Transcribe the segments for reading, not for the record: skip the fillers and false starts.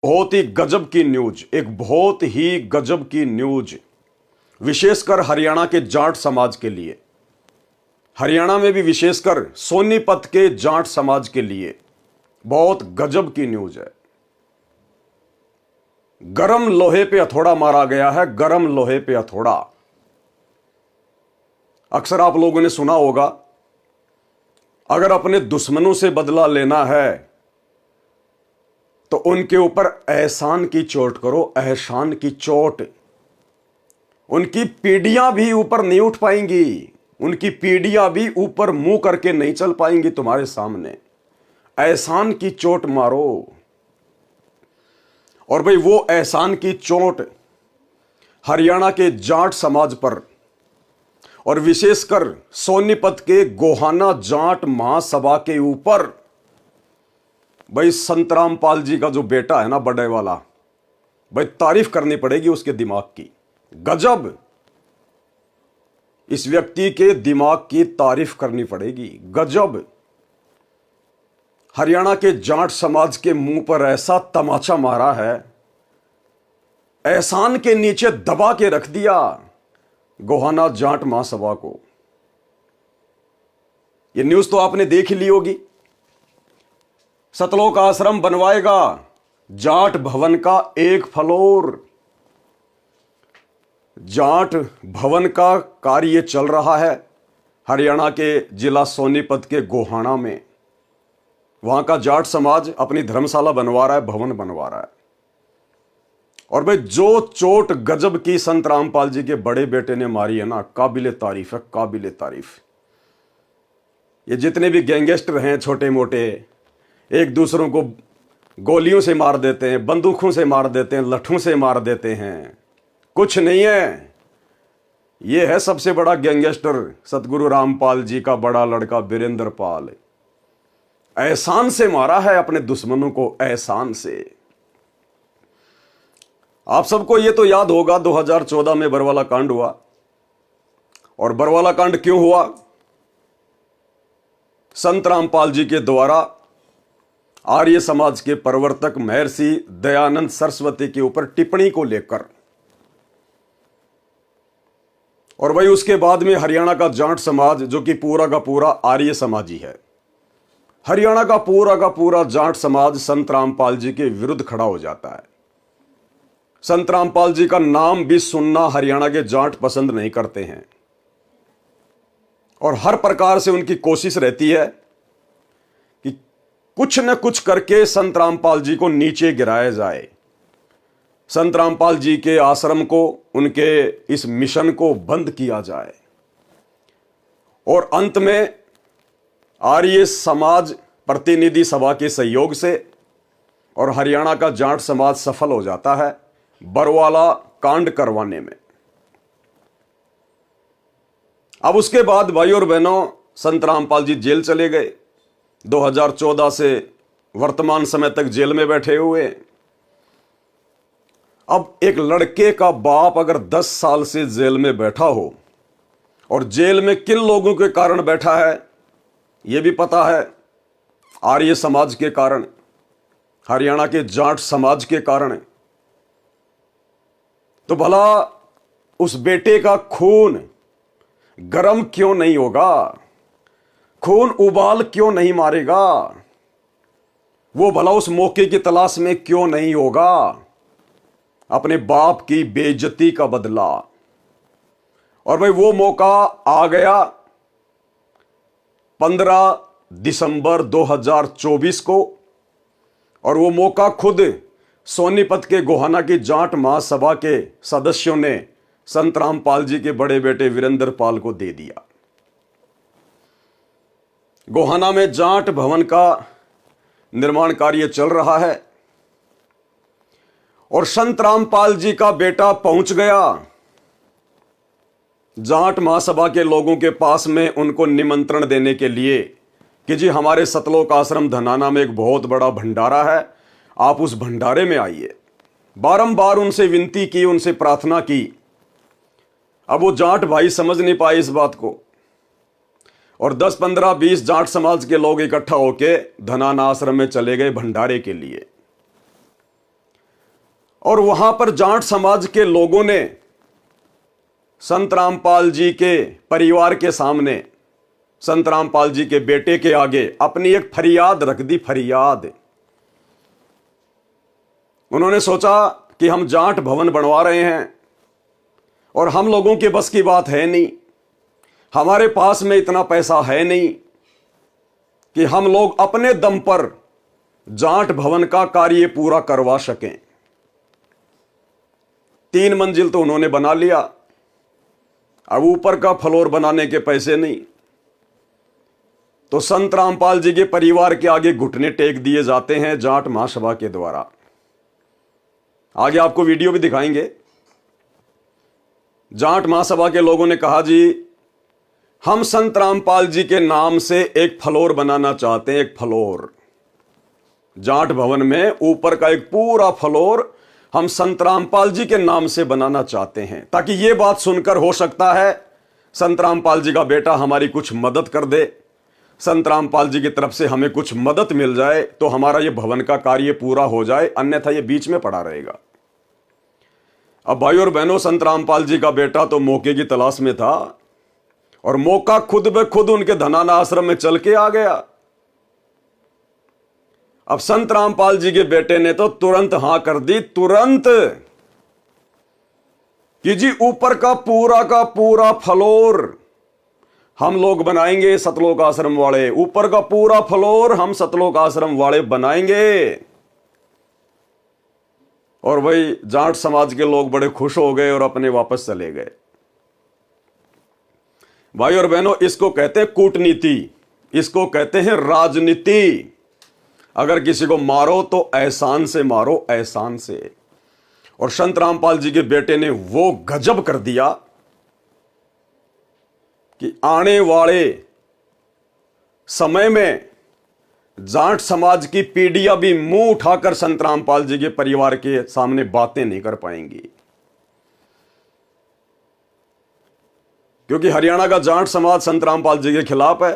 बहुत ही गजब की न्यूज, एक बहुत ही गजब की न्यूज, विशेषकर हरियाणा के जाट समाज के लिए। हरियाणा में भी विशेषकर सोनीपत के जाट समाज के लिए बहुत गजब की न्यूज है। गरम लोहे पे हथौड़ा मारा गया है, गरम लोहे पे हथौड़ा। अक्सर आप लोगों ने सुना होगा, अगर अपने दुश्मनों से बदला लेना है तो उनके ऊपर एहसान की चोट करो, एहसान की चोट। उनकी पीढ़ियां भी ऊपर नहीं उठ पाएंगी, उनकी पीढ़ियां भी ऊपर मुंह करके नहीं चल पाएंगी तुम्हारे सामने। एहसान की चोट मारो। और भाई वो एहसान की चोट हरियाणा के जाट समाज पर और विशेषकर सोनीपत के गोहाना जाट महासभा के ऊपर, भाई संतराम पाल जी का जो बेटा है ना, बड़े वाला, भाई तारीफ करनी पड़ेगी उसके दिमाग की। गजब, इस व्यक्ति के दिमाग की तारीफ करनी पड़ेगी। गजब, हरियाणा के जाट समाज के मुंह पर ऐसा तमाचा मारा है, एहसान के नीचे दबा के रख दिया गोहाना जाट महासभा को। यह न्यूज तो आपने देख ही ली होगी। सतलोक आश्रम बनवाएगा जाट भवन का एक फ्लोर। जाट भवन का कार्य चल रहा है हरियाणा के जिला सोनीपत के गोहाना में। वहां का जाट समाज अपनी धर्मशाला बनवा रहा है, भवन बनवा रहा है। और भाई जो चोट गजब की संत रामपाल जी के बड़े बेटे ने मारी है ना, काबिले तारीफ है, काबिले तारीफ। ये जितने भी गैंगस्टर हैं छोटे मोटे, एक दूसरों को गोलियों से मार देते हैं, बंदूकों से मार देते हैं, लठों से मार देते हैं, कुछ नहीं है। ये है सबसे बड़ा गैंगस्टर सतगुरु रामपाल जी का बड़ा लड़का वीरेंद्र पाल। एहसान से मारा है अपने दुश्मनों को, एहसान से। आप सबको ये तो याद होगा 2014 में बरवाला कांड हुआ। और बरवाला कांड क्यों हुआ? संत रामपाल जी के द्वारा आर्य समाज के प्रवर्तक महर्षि दयानंद सरस्वती के ऊपर टिप्पणी को लेकर। और वही उसके बाद में हरियाणा का जाट समाज, जो कि पूरा का पूरा आर्य समाजी है, हरियाणा का पूरा जाट समाज संत रामपाल जी के विरुद्ध खड़ा हो जाता है। संत रामपाल जी का नाम भी सुनना हरियाणा के जाट पसंद नहीं करते हैं। और हर प्रकार से उनकी कोशिश रहती है कि कुछ न कुछ करके संत रामपाल जी को नीचे गिराया जाए, संत रामपाल जी के आश्रम को, उनके इस मिशन को बंद किया जाए। और अंत में आर्य समाज प्रतिनिधि सभा के सहयोग से और हरियाणा का जाट समाज सफल हो जाता है बरवाला कांड करवाने में। अब उसके बाद भाई और बहनों, संत रामपाल जी जेल चले गए। 2014 से वर्तमान समय तक जेल में बैठे हुए। अब एक लड़के का बाप अगर 10 साल से जेल में बैठा हो, और जेल में किन लोगों के कारण बैठा है यह भी पता है, आर्य समाज के कारण, हरियाणा के जाट समाज के कारण। तो भला उस बेटे का खून गरम क्यों नहीं होगा? खून उबाल क्यों नहीं मारेगा? वो भला उस मौके की तलाश में क्यों नहीं होगा अपने बाप की बेइज्जती का बदला? और भाई वो मौका आ गया 15 दिसंबर 2024 को। और वो मौका खुद सोनीपत के गोहाना की जाट महासभा के सदस्यों ने संत रामपाल जी के बड़े बेटे वीरेंद्र पाल को दे दिया। गोहाना में जाट भवन का निर्माण कार्य चल रहा है और संत रामपाल जी का बेटा पहुंच गया जाट महासभा के लोगों के पास में, उनको निमंत्रण देने के लिए कि जी हमारे सतलोक आश्रम धनाना में एक बहुत बड़ा भंडारा है, आप उस भंडारे में आइए। बारंबार उनसे विनती की, उनसे प्रार्थना की। अब वो जाट भाई समझ नहीं पाए इस बात को, और 10, 15, 20 जाट समाज के लोग इकट्ठा होके धनाना आश्रम में चले गए भंडारे के लिए। और वहां पर जाट समाज के लोगों ने संत रामपाल जी के परिवार के सामने, संत रामपाल जी के बेटे के आगे अपनी एक फरियाद रख दी। फरियाद, उन्होंने सोचा कि हम जाट भवन बनवा रहे हैं और हम लोगों के बस की बात है नहीं, हमारे पास में इतना पैसा है नहीं कि हम लोग अपने दम पर जाट भवन का कार्य पूरा करवा सकें। 3 मंजिल तो उन्होंने बना लिया, अब ऊपर का फ्लोर बनाने के पैसे नहीं, तो संत रामपाल जी के परिवार के आगे घुटने टेक दिए जाते हैं जाट महासभा के द्वारा। आगे आपको वीडियो भी दिखाएंगे। जाट महासभा के लोगों ने कहा, जी हम संत रामपाल जी के नाम से एक फ्लोर बनाना चाहते हैं, एक फ्लोर जाट भवन में, ऊपर का एक पूरा फ्लोर हम संत रामपाल जी के नाम से बनाना चाहते हैं, ताकि यह बात सुनकर हो सकता है संत रामपाल जी का बेटा हमारी कुछ मदद कर दे, संत रामपाल जी की तरफ से हमें कुछ मदद मिल जाए तो हमारा यह भवन का कार्य पूरा हो जाए, अन्यथा यह बीच में पड़ा रहेगा। अब भाई और बहनों, संत रामपाल जी का बेटा तो मौके की तलाश में था और मौका खुद ब खुद उनके धनाना आश्रम में चल के आ गया। अब संत रामपाल जी के बेटे ने तो तुरंत हां कर दी, तुरंत, कि जी ऊपर का पूरा फ्लोर हम लोग बनाएंगे, सतलोक आश्रम वाले, ऊपर का पूरा फ्लोर हम सतलोक आश्रम वाले बनाएंगे। और वही जाट समाज के लोग बड़े खुश हो गए और अपने वापस चले गए। भाई और बहनों, इसको कहते हैं कूटनीति, इसको कहते हैं राजनीति। अगर किसी को मारो तो एहसान से मारो, एहसान से। और संत रामपाल जी के बेटे ने वो गजब कर दिया कि आने वाले समय में जाट समाज की पीढ़ियां भी मुंह उठाकर संत रामपाल जी के परिवार के सामने बातें नहीं कर पाएंगी, क्योंकि हरियाणा का जाट समाज संत रामपाल जी के खिलाफ है,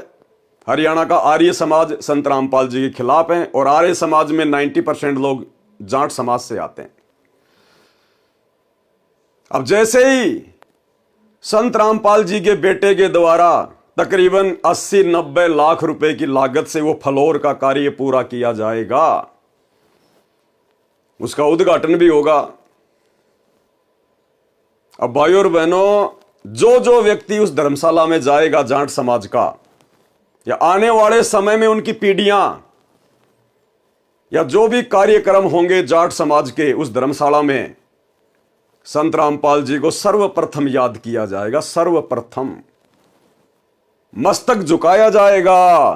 हरियाणा का आर्य समाज संत रामपाल जी के खिलाफ है, और आर्य समाज में 90% लोग जाट समाज से आते हैं। अब जैसे ही संत रामपाल जी के बेटे के द्वारा तकरीबन 80-90 लाख रुपए की लागत से वो फ्लोर का कार्य पूरा किया जाएगा, उसका उद्घाटन भी होगा। अब भाइयों और बहनों, जो व्यक्ति उस धर्मशाला में जाएगा जाट समाज का, या आने वाले समय में उनकी पीढ़ियां, या जो भी कार्यक्रम होंगे जाट समाज के उस धर्मशाला में, संत रामपाल जी को सर्वप्रथम याद किया जाएगा, सर्वप्रथम मस्तक झुकाया जाएगा,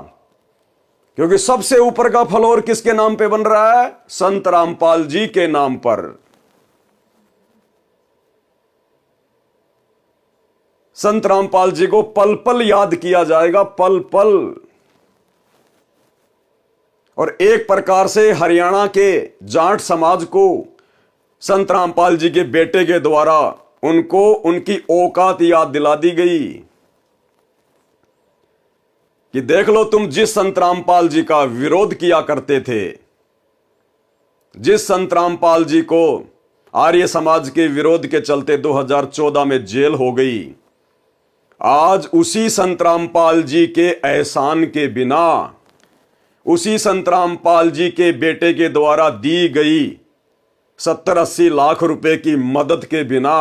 क्योंकि सबसे ऊपर का फ्लोर किसके नाम पे बन रहा है? संत रामपाल जी के नाम पर। संत रामपाल जी को पल पल याद किया जाएगा, पल पल। और एक प्रकार से हरियाणा के जाट समाज को संत रामपाल जी के बेटे के द्वारा उनको उनकी औकात याद दिला दी गई कि देख लो, तुम जिस संत रामपाल जी का विरोध किया करते थे, जिस संत रामपाल जी को आर्य समाज के विरोध के चलते 2014 में जेल हो गई, आज उसी संत रामपाल जी के एहसान के बिना, उसी संत रामपाल जी के बेटे के द्वारा दी गई 70-80 लाख रुपए की मदद के बिना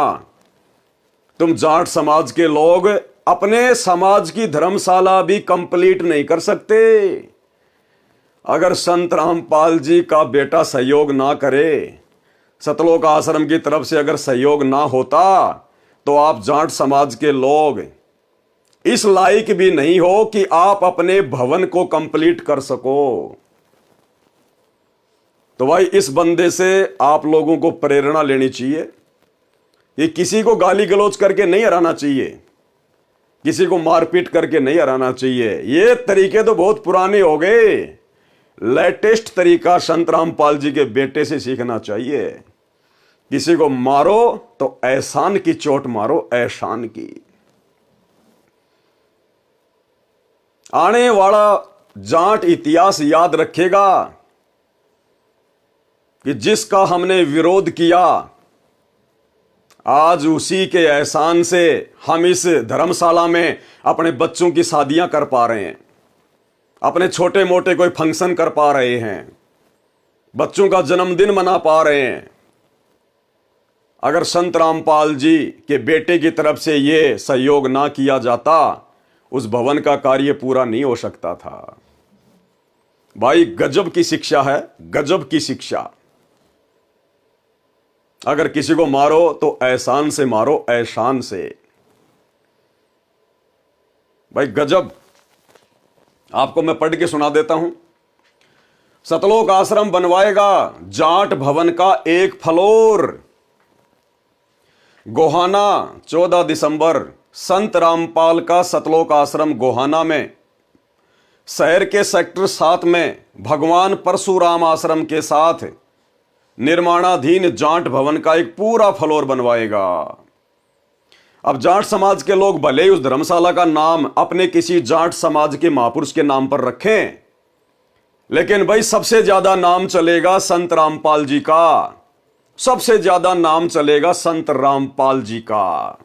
तुम जाट समाज के लोग अपने समाज की धर्मशाला भी कंप्लीट नहीं कर सकते। अगर संत रामपाल जी का बेटा सहयोग ना करे, सतलोक आश्रम की तरफ से अगर सहयोग ना होता, तो आप जाट समाज के लोग इस लायक भी नहीं हो कि आप अपने भवन को कंप्लीट कर सको। तो भाई, इस बंदे से आप लोगों को प्रेरणा लेनी चाहिए। ये किसी को गाली गलौज करके नहीं हराना चाहिए, किसी को मारपीट करके नहीं हराना चाहिए। ये तरीके तो बहुत पुराने हो गए। लेटेस्ट तरीका संत रामपाल जी के बेटे से सीखना चाहिए। किसी को मारो तो एहसान की चोट मारो, एहसान की। आने वाला जाट इतिहास याद रखेगा कि जिसका हमने विरोध किया, आज उसी के एहसान से हम इस धर्मशाला में अपने बच्चों की शादियां कर पा रहे हैं, अपने छोटे मोटे कोई फंक्शन कर पा रहे हैं, बच्चों का जन्मदिन मना पा रहे हैं। अगर संत रामपाल जी के बेटे की तरफ से ये सहयोग ना किया जाता, उस भवन का कार्य पूरा नहीं हो सकता था। भाई गजब की शिक्षा है, गजब की शिक्षा। अगर किसी को मारो तो एहसान से मारो, एहसान से। भाई गजब। आपको मैं पढ़ के सुना देता हूं। सतलोक आश्रम बनवाएगा जाट भवन का एक फ्लोर। गोहाना 14 दिसंबर, संत रामपाल का सतलोक आश्रम गोहाना में शहर के सेक्टर 7 में भगवान परशुराम आश्रम के साथ निर्माणाधीन जाट भवन का एक पूरा फ्लोर बनवाएगा। अब जाट समाज के लोग भले ही उस धर्मशाला का नाम अपने किसी जाट समाज के महापुरुष के नाम पर रखें, लेकिन भाई सबसे ज्यादा नाम चलेगा संत रामपाल जी का, सबसे ज्यादा नाम चलेगा संत रामपाल जी का।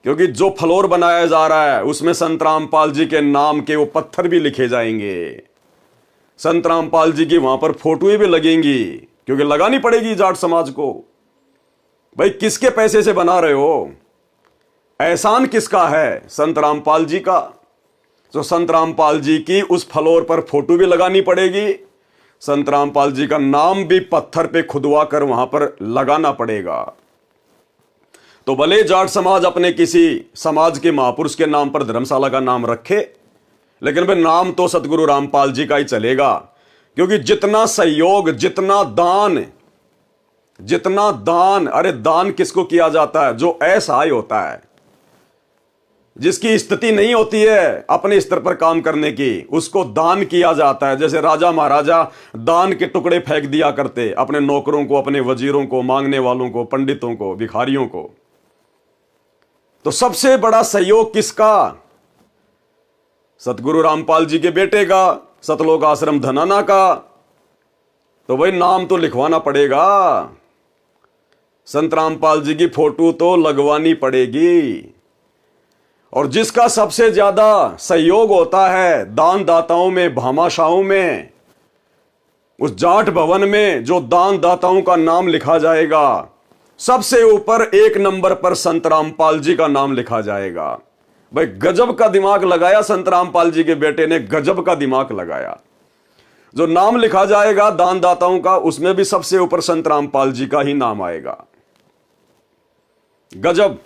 क्योंकि जो फ्लोर बनाया जा रहा है उसमें संत रामपाल जी के नाम के वो पत्थर भी लिखे जाएंगे, संत रामपाल जी की वहां पर फोटोएं भी लगेंगी, क्योंकि लगानी पड़ेगी जाट समाज को। भाई किसके पैसे से बना रहे हो? एहसान किसका है? संत रामपाल जी का। तो संत रामपाल जी की उस फ्लोर पर फोटो भी लगानी पड़ेगी, संत रामपाल जी का नाम भी पत्थर पे खुदवा कर वहां पर लगाना पड़ेगा। तो भले जाट समाज अपने किसी समाज के महापुरुष के नाम पर धर्मशाला का नाम रखे, लेकिन भाई नाम तो सतगुरु रामपाल जी का ही चलेगा। क्योंकि जितना सहयोग, जितना दान, अरे दान किसको किया जाता है? जो असहाय होता है, जिसकी स्थिति नहीं होती है अपने स्तर पर काम करने की, उसको दान किया जाता है। जैसे राजा महाराजा दान के टुकड़े फेंक दिया करते अपने नौकरों को, अपने वजीरों को, मांगने वालों को, पंडितों को, भिखारियों को। तो सबसे बड़ा सहयोग किसका? सतगुरु रामपाल जी के बेटे का, सतलोक आश्रम धनाना का। तो भाई नाम तो लिखवाना पड़ेगा, संत रामपाल जी की फोटो तो लगवानी पड़ेगी। और जिसका सबसे ज्यादा सहयोग होता है दान दाताओं में, भामाशाहों में, उस जाट भवन में जो दान दाताओं का नाम लिखा जाएगा, सबसे ऊपर 1 नंबर पर संत रामपाल जी का नाम लिखा जाएगा। भाई गजब का दिमाग लगाया संत रामपाल जी के बेटे ने, गजब का दिमाग लगाया। जो नाम लिखा जाएगा दान दाताओं का, उसमें भी सबसे ऊपर संत रामपाल जी का ही नाम आएगा। गजब।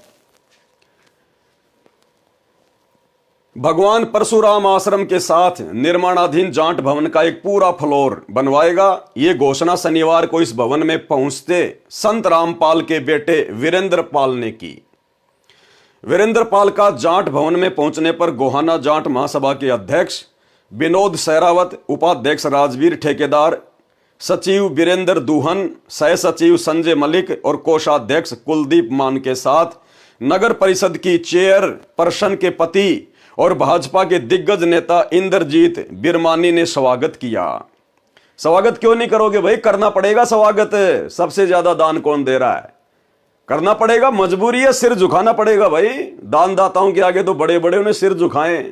भगवान परशुराम आश्रम के साथ निर्माणाधीन जाट भवन का एक पूरा फ्लोर बनवाएगा। यह घोषणा शनिवार को इस भवन में पहुंचते संत रामपाल के बेटे वीरेंद्र पाल ने की। वीरेंद्र पाल का जाट भवन में पहुंचने पर गोहाना जाट महासभा के अध्यक्ष विनोद सहरावत, उपाध्यक्ष राजवीर ठेकेदार, सचिव वीरेंद्र दूहन, सह सचिव संजय मलिक और कोषाध्यक्ष कुलदीप मान के साथ नगर परिषद की चेयरपर्सन के पति और भाजपा के दिग्गज नेता इंद्रजीत बिरमानी ने स्वागत किया। स्वागत क्यों नहीं करोगे भाई? करना पड़ेगा स्वागत। सबसे ज्यादा दान कौन दे रहा है? करना पड़ेगा, मजबूरी है, सिर झुकाना पड़ेगा भाई। दान दाताओं के आगे तो बड़े बड़े उन्हें सिर झुकाएं।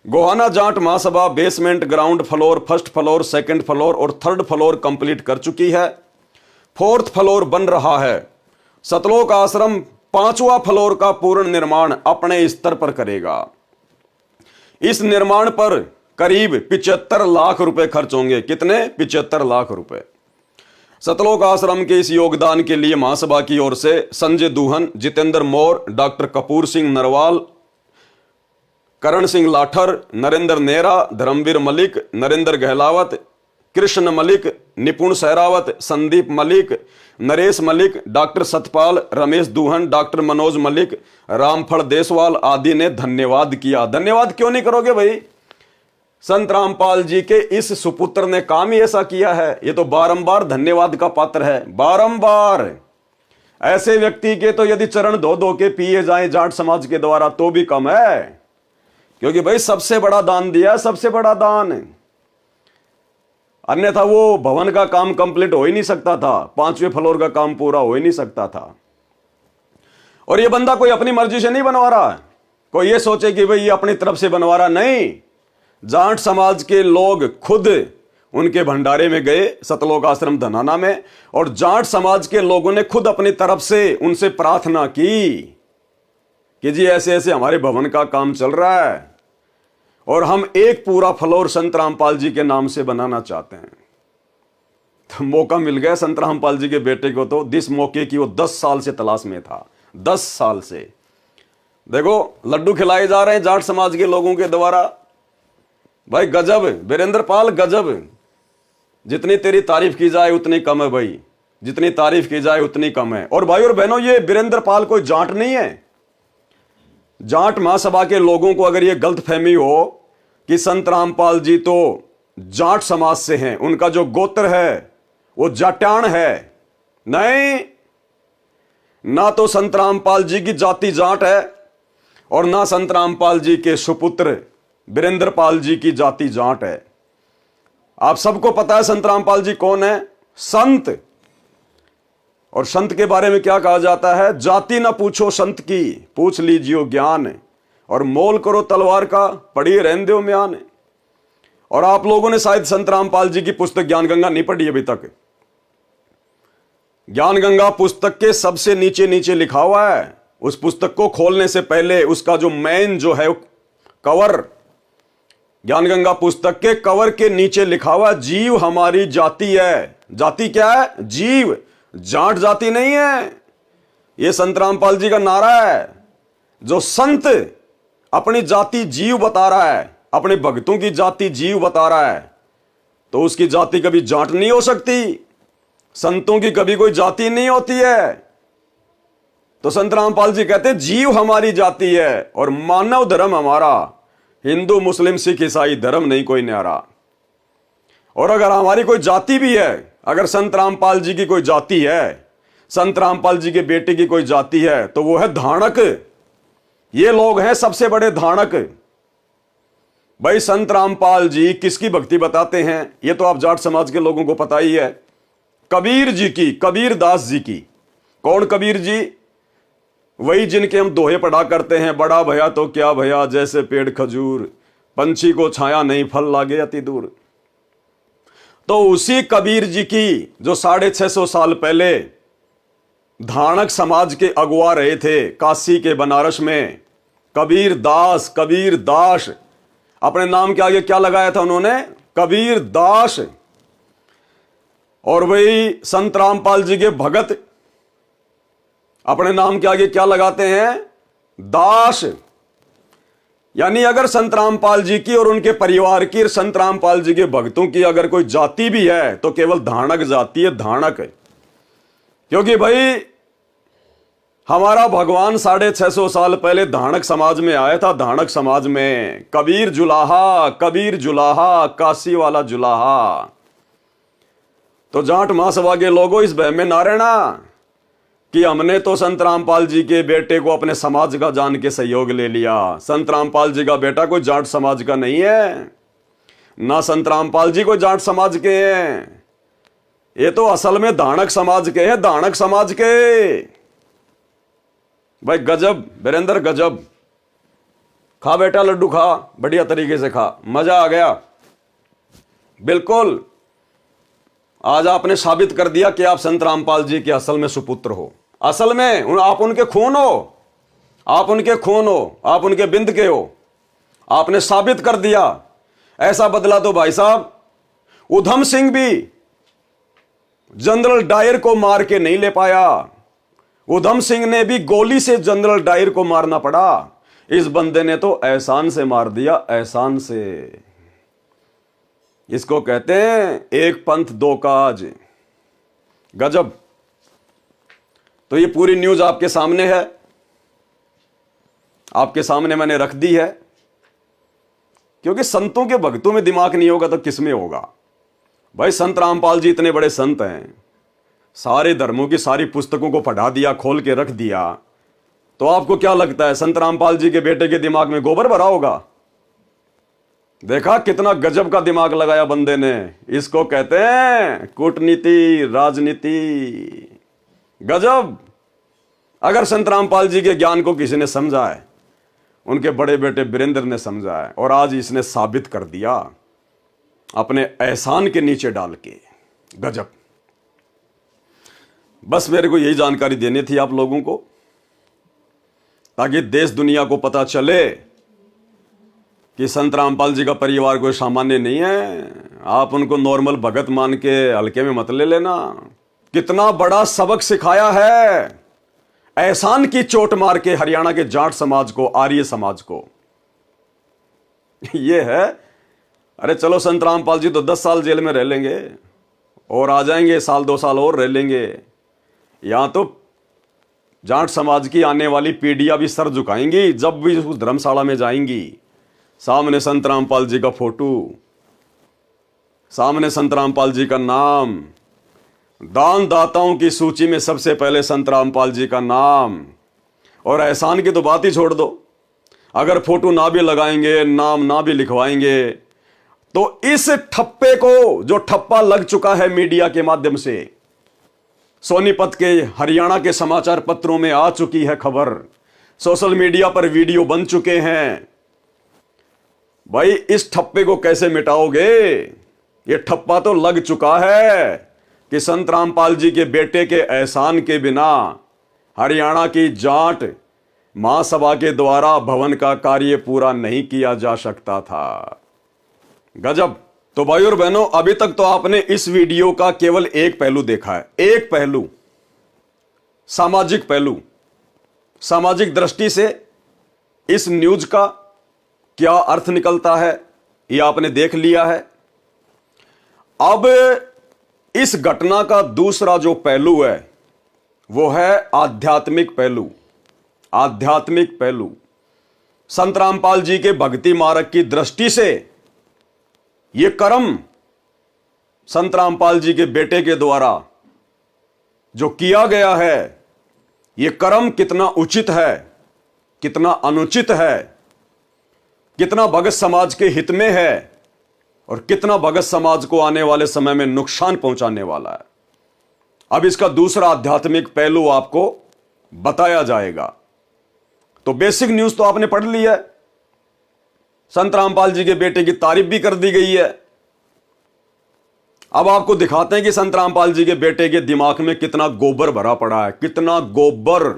Gohana Jat Mahasabha basement, ground floor, first floor, second floor और थर्ड फ्लोर कंप्लीट कर चुकी है। 4th फ्लोर बन रहा है। सतलोक आश्रम 5वां फ्लोर का पूर्ण निर्माण अपने स्तर पर करेगा। इस निर्माण पर करीब 75 लाख रुपए खर्च होंगे। कितने? 75 लाख रुपए। सतलोक आश्रम के इस योगदान के लिए महासभा की ओर से संजय दूहन, जितेंद्र मौर, डॉक्टर कपूर सिंह नरवाल, करण सिंह लाठर, नरेंद्र नेहरा, धर्मवीर मलिक, नरेंद्र गहलावत, कृष्ण मलिक, निपुण सहरावत, संदीप मलिक, नरेश मलिक, डॉक्टर सतपाल, रमेश दूहन, डॉक्टर मनोज मलिक, रामफल देसवाल आदि ने धन्यवाद किया। धन्यवाद क्यों नहीं करोगे भाई? संत रामपाल जी के इस सुपुत्र ने काम ही ऐसा किया है, ये तो बारंबार धन्यवाद का पात्र है। बारंबार ऐसे व्यक्ति के तो यदि चरण धो धो के पिए जाएं जाट समाज के द्वारा तो भी कम है, क्योंकि भाई सबसे बड़ा दान दिया, सबसे बड़ा दान। अन्यथा वो भवन का काम कंप्लीट हो ही नहीं सकता था, 5वें फ्लोर का काम पूरा हो ही नहीं सकता था। और ये बंदा कोई अपनी मर्जी से नहीं बनवा रहा है, कोई ये सोचे कि भाई ये अपनी तरफ से बनवा रहा, नहीं। जाट समाज के लोग खुद उनके भंडारे में गए सतलोक आश्रम धनाना में, और जाट समाज के लोगों ने खुद अपनी तरफ से उनसे प्रार्थना की कि जी ऐसे ऐसे हमारे भवन का काम चल रहा है और हम एक पूरा फ्लोर संत रामपाल जी के नाम से बनाना चाहते हैं। तो मौका मिल गया संत रामपाल जी के बेटे को, तो जिस मौके की वो 10 साल से तलाश में था, 10 साल से। देखो लड्डू खिलाए जा रहे हैं जाट समाज के लोगों के द्वारा। भाई गजब वीरेंद्र पाल, गजब। जितनी तेरी तारीफ की जाए उतनी कम है भाई, जितनी तारीफ की जाए उतनी कम है। और भाई और बहनों, ये वीरेंद्र पाल कोई जाट नहीं है। जाट महासभा के लोगों को अगर ये गलतफहमी हो कि संत रामपाल जी तो जाट समाज से हैं, उनका जो गोत्र है वो जाट्यान है, नहीं। ना तो संत रामपाल जी की जाति जाट है और ना संत रामपाल जी के सुपुत्र वीरेंद्र पाल जी की जाति जाट है। आप सबको पता है संत रामपाल जी कौन है, संत। और संत के बारे में क्या कहा जाता है, जाति ना पूछो संत की, पूछ लीजियो ज्ञान, और मोल करो तलवार का, पढ़ी रहन दो म्यान। और आप लोगों ने शायद संत रामपाल जी की पुस्तक ज्ञान गंगा नहीं पढ़ी अभी तक। ज्ञान गंगा पुस्तक के सबसे नीचे नीचे लिखा हुआ है, उस पुस्तक को खोलने से पहले उसका जो मेन जो है कवर, ज्ञान गंगा पुस्तक के कवर के नीचे लिखा हुआ जीव हमारी जाति है। जाति क्या है, जीव, जाट जाति नहीं है। यह संत रामपाल जी का नारा है। जो संत अपनी जाति जीव बता रहा है, अपने भक्तों की जाति जीव बता रहा है, तो उसकी जाति कभी जाट नहीं हो सकती। संतों की कभी कोई जाति नहीं होती है। तो संत रामपाल जी कहते जीव हमारी जाति है और मानव धर्म हमारा, हिंदू मुस्लिम सिख ईसाई धर्म नहीं कोई न्यारा। और अगर हमारी कोई जाति भी है, अगर संत रामपाल जी की कोई जाति है, संत रामपाल जी के बेटे की कोई जाति है, तो वो है धाणक। ये लोग हैं सबसे बड़े धाणक। भाई संत रामपाल जी किसकी भक्ति बताते हैं, ये तो आप जाट समाज के लोगों को पता ही है। कबीर जी की, कबीर दास जी की। कौन कबीर जी, वही जिनके हम दोहे पढ़ा करते हैं, बड़ा भया तो क्या भया जैसे पेड़ खजूर, पंछी को छाया नहीं फल लागे अति दूर। तो उसी कबीर जी की जो 650 साल पहले धाणक समाज के अगुआ रहे थे काशी के बनारस में, कबीर दास, कबीर दास, अपने नाम के आगे क्या लगाया था उन्होंने, कबीर दास। और वही संत रामपाल जी के भगत अपने नाम के आगे क्या लगाते हैं, दास। यानी अगर संत रामपाल जी की और उनके परिवार की, संत रामपाल जी के भक्तों की अगर कोई जाति भी है तो केवल धाणक जाति है, धाणक। क्योंकि भाई हमारा भगवान 650 साल पहले धाणक समाज में आया था। धाणक समाज में कबीर जुलाहा, कबीर जुलाहा, काशी वाला जुलाहा। तो जाट महासभा के लोगों इस बहम में ना रहना कि हमने तो संत रामपाल जी के बेटे को अपने समाज का जान के सहयोग ले लिया। संत रामपाल जी का बेटा कोई जाट समाज का नहीं है, ना संत रामपाल जी कोई जाट समाज के हैं। ये तो असल में धाणक समाज के हैं, धाणक समाज के। भाई गजब वीरेंद्र, गजब। खा बेटा लड्डू खा, बढ़िया तरीके से खा, मजा आ गया। बिल्कुल, आज आपने साबित कर दिया कि आप संत रामपाल जी के असल में सुपुत्र हो। असल में आप उनके खून हो, आप उनके खून हो, आप उनके बिंद के हो। आपने साबित कर दिया। ऐसा बदला तो भाई साहब उधम सिंह भी जनरल डायर को मार के नहीं ले पाया। उधम सिंह ने भी गोली से जनरल डायर को मारना पड़ा। इस बंदे ने तो एहसान से मार दिया, एहसान से। इसको कहते हैं एक पंथ दो काज। गजब। तो ये पूरी न्यूज आपके सामने है, आपके सामने मैंने रख दी है। क्योंकि संतों के भक्तों में दिमाग नहीं होगा तो किस में होगा। भाई संत रामपाल जी इतने बड़े संत हैं, सारे धर्मों की सारी पुस्तकों को पढ़ा दिया, खोल के रख दिया। तो आपको क्या लगता है संत रामपाल जी के बेटे के दिमाग में गोबर भरा होगा? देखा कितना गजब का दिमाग लगाया बंदे ने। इसको कहते हैं कूटनीति, राजनीति। गजब। अगर संत रामपाल जी के ज्ञान को किसी ने समझा है, उनके बड़े बेटे वीरेंद्र ने समझा है, और आज इसने साबित कर दिया अपने एहसान के नीचे डाल के। गजब। बस मेरे को यही जानकारी देनी थी आप लोगों को, ताकि देश दुनिया को पता चले कि संत रामपाल जी का परिवार कोई सामान्य नहीं है। आप उनको नॉर्मल भगत मान के हल्के में मत ले लेना। कितना बड़ा सबक सिखाया है, एहसान की चोट मार के हरियाणा के जाट समाज को, आर्य समाज को। ये है। अरे चलो, संत रामपाल जी तो 10 साल जेल में रह लेंगे और आ जाएंगे, साल 2 साल और रह लेंगे। यहां तो जाट समाज की आने वाली पीढ़ियां भी सर झुकाएंगी जब भी उस धर्मशाला में जाएंगी। सामने संत रामपाल जी का फोटो, सामने संत रामपाल जी का नाम, दान दाताओं की सूची में सबसे पहले संत रामपाल जी का नाम। और एहसान की तो बात ही छोड़ दो, अगर फोटो ना भी लगाएंगे, नाम ना भी लिखवाएंगे, तो इस ठप्पे को, जो ठप्पा लग चुका है मीडिया के माध्यम से, सोनीपत के, हरियाणा के समाचार पत्रों में आ चुकी है खबर, सोशल मीडिया पर वीडियो बन चुके हैं। भाई इस ठप्पे को कैसे मिटाओगे? ये ठप्पा तो लग चुका है कि संत रामपाल जी के बेटे के एहसान के बिना हरियाणा की जाट महासभा के द्वारा भवन का कार्य पूरा नहीं किया जा सकता था। गजब। तो भाई और बहनों, अभी तक तो आपने इस वीडियो का केवल एक पहलू देखा है, एक पहलू, सामाजिक पहलू। सामाजिक दृष्टि से इस न्यूज का क्या अर्थ निकलता है, यह आपने देख लिया है। अब इस घटना का दूसरा जो पहलू है वो है आध्यात्मिक पहलू। आध्यात्मिक पहलू संत रामपाल जी के भक्ति मार्ग की दृष्टि से यह कर्म संत रामपाल जी के बेटे के द्वारा जो किया गया है, यह कर्म कितना उचित है, कितना अनुचित है, कितना भगत समाज के हित में है और कितना भगत समाज को आने वाले समय में नुकसान पहुंचाने वाला है। अब इसका दूसरा आध्यात्मिक पहलू आपको बताया जाएगा। तो बेसिक न्यूज तो आपने पढ़ ली है, संत रामपाल जी के बेटे की तारीफ भी कर दी गई है। अब आपको दिखाते हैं कि संत रामपाल जी के बेटे के दिमाग में कितना गोबर भरा पड़ा है, कितना गोबर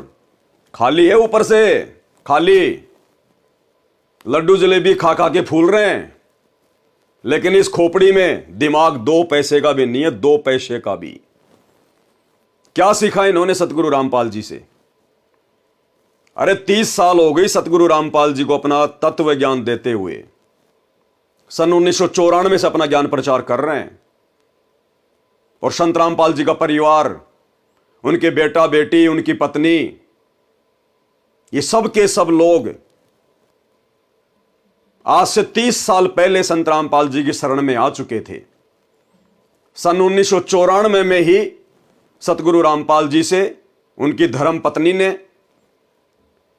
खाली है, ऊपर से खाली। लड्डू जलेबी खा खा के फूल रहे हैं, लेकिन इस खोपड़ी में दिमाग 2 पैसे का भी नहीं है, 2 पैसे का भी। क्या सीखा इन्होंने सतगुरु रामपाल जी से? अरे 30 साल हो गई सतगुरु रामपाल जी को अपना तत्व ज्ञान देते हुए। सन 1994 से अपना ज्ञान प्रचार कर रहे हैं। और संत रामपाल जी का परिवार, उनके बेटा बेटी, उनकी पत्नी, ये सब के सब लोग आज से 30 साल पहले संत रामपाल जी की शरण में आ चुके थे। सन 1994 में ही सतगुरु रामपाल जी से उनकी धर्म पत्नी ने,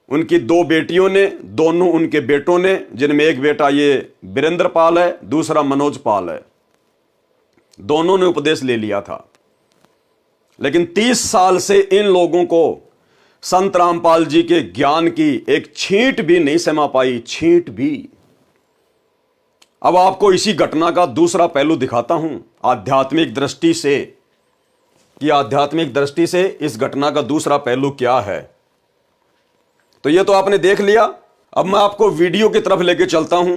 उनकी 2 बेटियों ने, दोनों उनके बेटों ने, जिनमें एक बेटा ये वीरेंद्र पाल है, दूसरा मनोज पाल है, दोनों ने उपदेश ले लिया था। लेकिन 30 साल से इन लोगों को संत रामपाल जी के ज्ञान की एक छींट भी नहीं समा पाई, छींट भी। अब आपको इसी घटना का दूसरा पहलू दिखाता हूं आध्यात्मिक दृष्टि से, कि आध्यात्मिक दृष्टि से इस घटना का दूसरा पहलू क्या है। तो यह तो आपने देख लिया। अब मैं आपको वीडियो की तरफ लेके चलता हूं,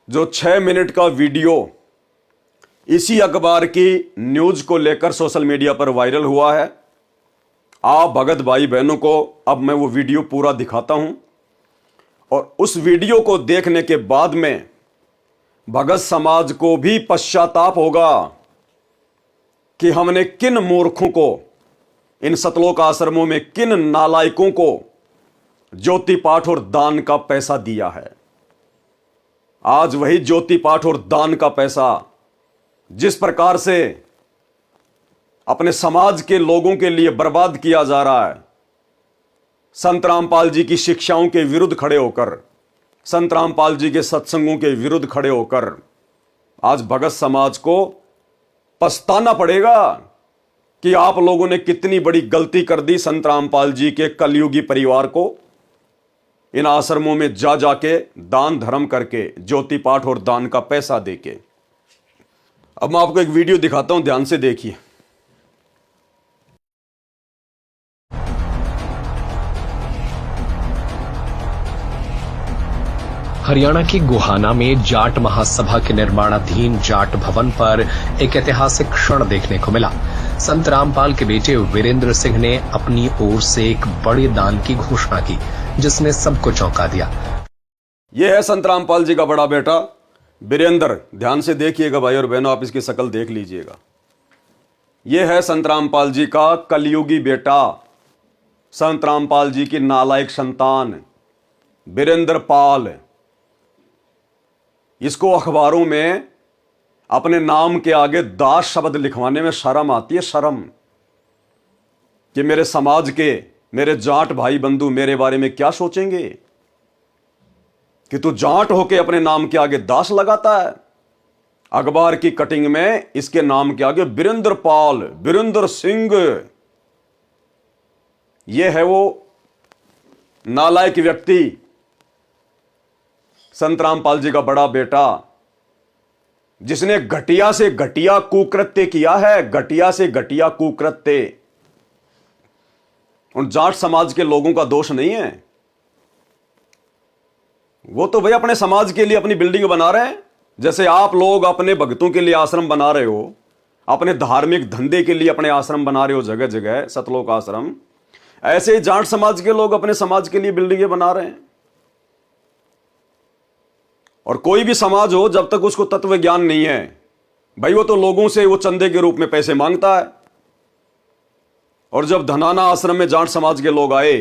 जो 6 मिनट का वीडियो इसी अखबार की न्यूज को लेकर सोशल मीडिया पर वायरल हुआ है। आप भगत भाई बहनों को अब मैं वो वीडियो पूरा दिखाता हूं, और उस वीडियो को देखने के बाद में भगत समाज को भी पश्चाताप होगा कि हमने किन मूर्खों को, इन सतलोक आश्रमों में किन नालायकों को ज्योति पाठ और दान का पैसा दिया है। आज वही ज्योति पाठ और दान का पैसा जिस प्रकार से अपने समाज के लोगों के लिए बर्बाद किया जा रहा है, संत रामपाल जी की शिक्षाओं के विरुद्ध खड़े होकर, संत रामपाल जी के सत्संगों के विरुद्ध खड़े होकर आज भगत समाज को पछताना पड़ेगा कि आप लोगों ने कितनी बड़ी गलती कर दी संत रामपाल जी के कलयुगी परिवार को इन आश्रमों में जा जाके दान धर्म करके ज्योति पाठ और दान का पैसा देके। अब मैं आपको एक वीडियो दिखाता हूं, ध्यान से देखिए। हरियाणा के गोहाना में जाट महासभा के निर्माणाधीन जाट भवन पर एक ऐतिहासिक क्षण देखने को मिला। संत रामपाल के बेटे वीरेंद्र सिंह ने अपनी ओर से एक बड़े दान की घोषणा की, जिसने सबको चौंका दिया। यह है संत रामपाल जी का बड़ा बेटा वीरेंद्र। ध्यान से देखिएगा भाई और बहनों, आप इसकी शक्ल देख लीजिएगा। यह है संत रामपाल जी का कलयुगी बेटा, संत रामपाल जी की नालायक संतान वीरेंद्र पाल। इसको अखबारों में अपने नाम के आगे दास शब्द लिखवाने में शर्म आती है, शर्म, कि मेरे समाज के, मेरे जाट भाई बंधु मेरे बारे में क्या सोचेंगे कि तू जाट होके अपने नाम के आगे दास लगाता है। अखबार की कटिंग में इसके नाम के आगे वीरेंद्र पाल, वीरेंद्र सिंह। यह है वो नालायक व्यक्ति, संत रामपाल जी का बड़ा बेटा, जिसने घटिया से घटिया कुकृत्य किया है, घटिया से घटिया कुकृत्य। उन जाट समाज के लोगों का दोष नहीं है, वो तो भाई अपने समाज के लिए अपनी बिल्डिंग बना रहे हैं। जैसे आप लोग अपने भक्तों के लिए आश्रम बना रहे हो, अपने धार्मिक धंधे के लिए अपने आश्रम बना रहे हो जगह जगह, सतलोक आश्रम, ऐसे ही जाट समाज के लोग अपने समाज के लिए बिल्डिंगें बना रहे हैं। और कोई भी समाज हो, जब तक उसको तत्व ज्ञान नहीं है भाई, वो तो लोगों से वो चंदे के रूप में पैसे मांगता है। और जब धनाना आश्रम में जाट समाज के लोग आए,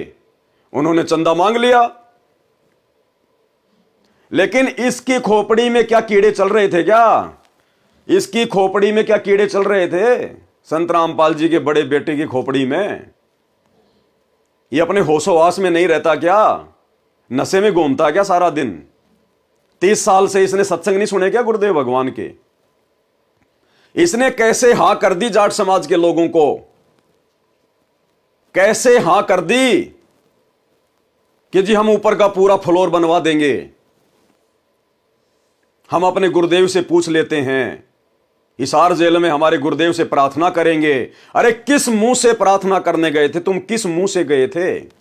उन्होंने चंदा मांग लिया, लेकिन इसकी खोपड़ी में क्या कीड़े चल रहे थे? क्या इसकी खोपड़ी में क्या कीड़े चल रहे थे? संत रामपाल जी के बड़े बेटे की खोपड़ी में। ये अपने होशोवास में नहीं रहता क्या? नशे में घूमता क्या सारा दिन? 30 साल से इसने सत्संग नहीं सुने क्या गुरुदेव भगवान के? इसने कैसे हां कर दी जाट समाज के लोगों को? कैसे हां कर दी कि जी हम ऊपर का पूरा फ्लोर बनवा देंगे, हम अपने गुरुदेव से पूछ लेते हैं, हिसार जेल में हमारे गुरुदेव से प्रार्थना करेंगे। अरे किस मुंह से प्रार्थना करने गए थे तुम? किस मुंह से गए थे?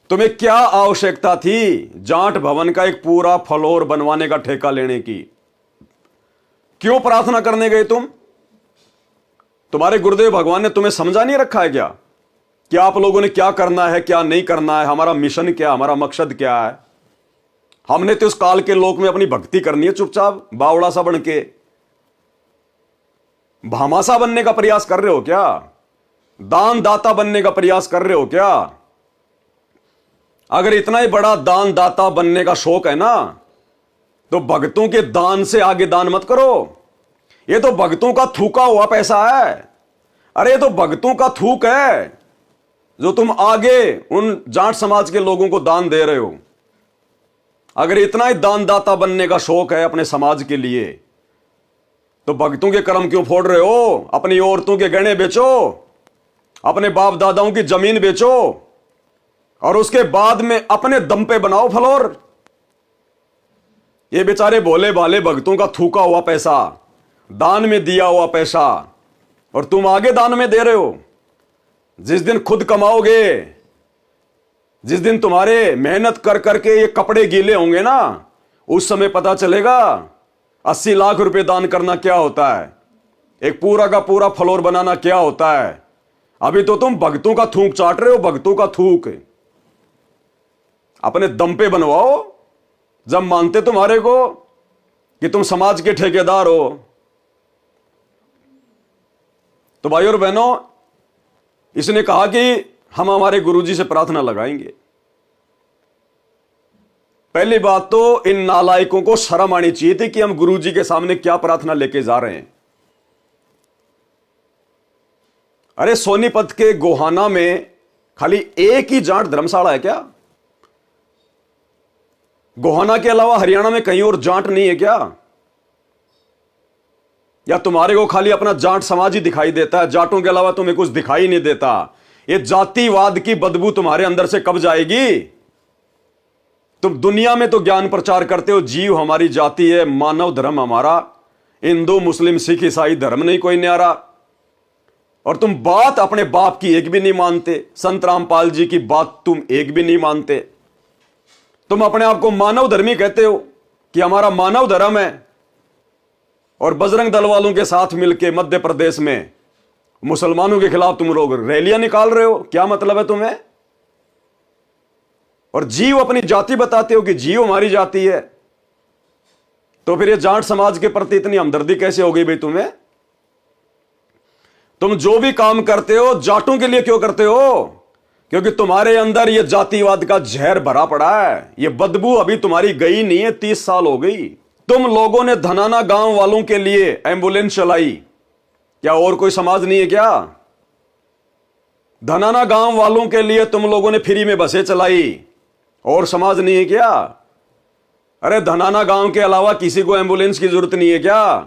तुम्हें क्या आवश्यकता थी जाट भवन का एक पूरा फ्लोर बनवाने का ठेका लेने की? क्यों प्रार्थना करने गए तुम? तुम्हारे गुरुदेव भगवान ने तुम्हें समझा नहीं रखा है क्या कि आप लोगों ने क्या करना है, क्या नहीं करना है, हमारा मिशन क्या, हमारा मकसद क्या है? हमने तो उस काल के लोक में अपनी भक्ति करनी है, चुपचाप बावड़ा सा बन के भामासा बनने का प्रयास कर रहे हो क्या? दान दाता बनने का प्रयास कर रहे हो क्या? अगर इतना ही बड़ा दान दाता बनने का शौक है ना, तो भक्तों के दान से आगे दान मत करो। ये तो भक्तों का थूका हुआ पैसा है। अरे ये तो भक्तों का थूक है जो तुम आगे उन जाट समाज के लोगों को दान दे रहे हो। अगर इतना ही दान दाता बनने का शौक है अपने समाज के लिए, तो भक्तों के कर्म क्यों फोड़ रहे हो? अपनी औरतों के गहने बेचो, अपने बाप दादाओं की जमीन बेचो, और उसके बाद में अपने दम पे बनाओ फ्लोर। ये बेचारे भोले भाले भक्तों का थूका हुआ पैसा, दान में दिया हुआ पैसा, और तुम आगे दान में दे रहे हो। जिस दिन खुद कमाओगे, जिस दिन तुम्हारे मेहनत कर करके ये कपड़े गीले होंगे ना, उस समय पता चलेगा 80 लाख रुपए दान करना क्या होता है, एक पूरा का पूरा फ्लोर बनाना क्या होता है। अभी तो तुम भक्तों का थूक चाट रहे हो, भक्तों का थूक। अपने दम पे बनवाओ। जब मानते तुम्हारे को कि तुम समाज के ठेकेदार हो, तो भाई और बहनों, इसने कहा कि हम हमारे गुरुजी से प्रार्थना लगाएंगे। पहली बात तो इन नालायकों को शर्म आनी चाहिए थी कि हम गुरुजी के सामने क्या प्रार्थना लेके जा रहे हैं। अरे सोनीपत के गोहाना में खाली एक ही जाट धर्मशाला है क्या? गोहाना के अलावा हरियाणा में कहीं और जाट नहीं है क्या? या तुम्हारे को खाली अपना जाट समाज ही दिखाई देता है? जाटों के अलावा तुम्हें कुछ दिखाई नहीं देता? ये जातिवाद की बदबू तुम्हारे अंदर से कब जाएगी? तुम दुनिया में तो ज्ञान प्रचार करते हो, जीव हमारी जाति है, मानव धर्म हमारा, हिंदू मुस्लिम सिख ईसाई धर्म नहीं कोई न्यारा, और तुम बात अपने बाप की एक भी नहीं मानते। संत रामपाल जी की बात तुम एक भी नहीं मानते। तुम अपने आप को मानव धर्मी कहते हो कि हमारा मानव धर्म है, और बजरंग दल वालों के साथ मिलकर मध्य प्रदेश में मुसलमानों के खिलाफ तुम लोग रैलियां निकाल रहे हो। क्या मतलब है तुम्हें? और जीव अपनी जाति बताते हो कि जीव हमारी जाति है, तो फिर ये जाट समाज के प्रति इतनी हमदर्दी कैसे हो गई भाई तुम्हें? तुम जो भी काम करते हो जाटों के लिए क्यों करते हो? क्योंकि तुम्हारे अंदर ये जातिवाद का जहर भरा पड़ा है। ये बदबू अभी तुम्हारी गई नहीं है, 30 साल हो गई। तुम लोगों ने धनाना गांव वालों के लिए एम्बुलेंस चलाई, क्या और कोई समाज नहीं है क्या? धनाना गांव वालों के लिए तुम लोगों ने फ्री में बसें चलाई, और समाज नहीं है क्या? अरे धनाना गांव के अलावा किसी को एम्बुलेंस की जरूरत नहीं है क्या?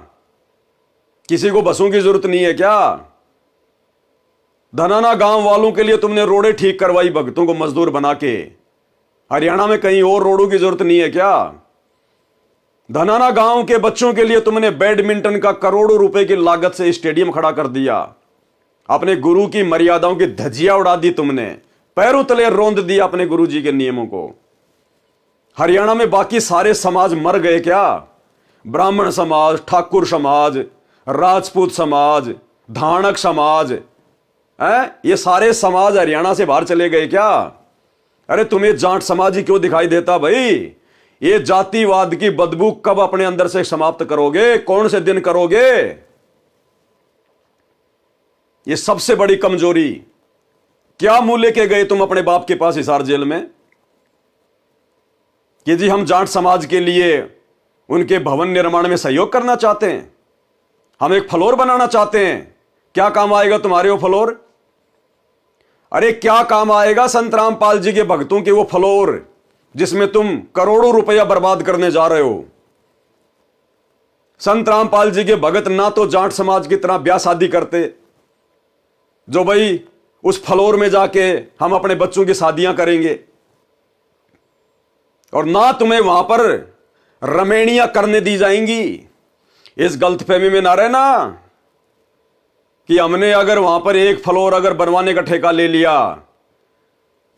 किसी को बसों की जरूरत नहीं है क्या? धनाना गांव वालों के लिए तुमने रोडें ठीक करवाई, भक्तों को मजदूर बना के। हरियाणा में कहीं और रोडों की जरूरत नहीं है क्या? धनाना गांव के बच्चों के लिए तुमने बैडमिंटन का करोड़ों रुपए की लागत से स्टेडियम खड़ा कर दिया। अपने गुरु की मर्यादाओं की धज्जियां उड़ा दी तुमने, पैरों तले रौंद दिया अपने गुरु जी के नियमों को। हरियाणा में बाकी सारे समाज मर गए क्या? ब्राह्मण समाज, ठाकुर समाज, राजपूत समाज, धानक समाज, ये सारे समाज हरियाणा से बाहर चले गए क्या? अरे तुम्हें जाट समाज ही क्यों दिखाई देता भाई? ये जातिवाद की बदबू कब अपने अंदर से समाप्त करोगे? कौन से दिन करोगे? ये सबसे बड़ी कमजोरी। क्या मुंह लेके गए तुम अपने बाप के पास हिसार जेल में कि जी हम जाट समाज के लिए उनके भवन निर्माण में सहयोग करना चाहते हैं, हम एक फ्लोर बनाना चाहते हैं? क्या काम आएगा तुम्हारे वो फ्लोर? अरे क्या काम आएगा संत रामपाल जी के भक्तों के वो फ्लोर जिसमें तुम करोड़ों रुपया बर्बाद करने जा रहे हो? संत रामपाल जी के भगत ना तो जाट समाज की तरह ब्याह शादी करते, जो भाई उस फ्लोर में जाके हम अपने बच्चों की शादियां करेंगे, और ना तुम्हें वहां पर रमेणियां करने दी जाएंगी। इस गलतफहमी में ना रहना कि हमने अगर वहां पर एक फ्लोर अगर बनवाने का ठेका ले लिया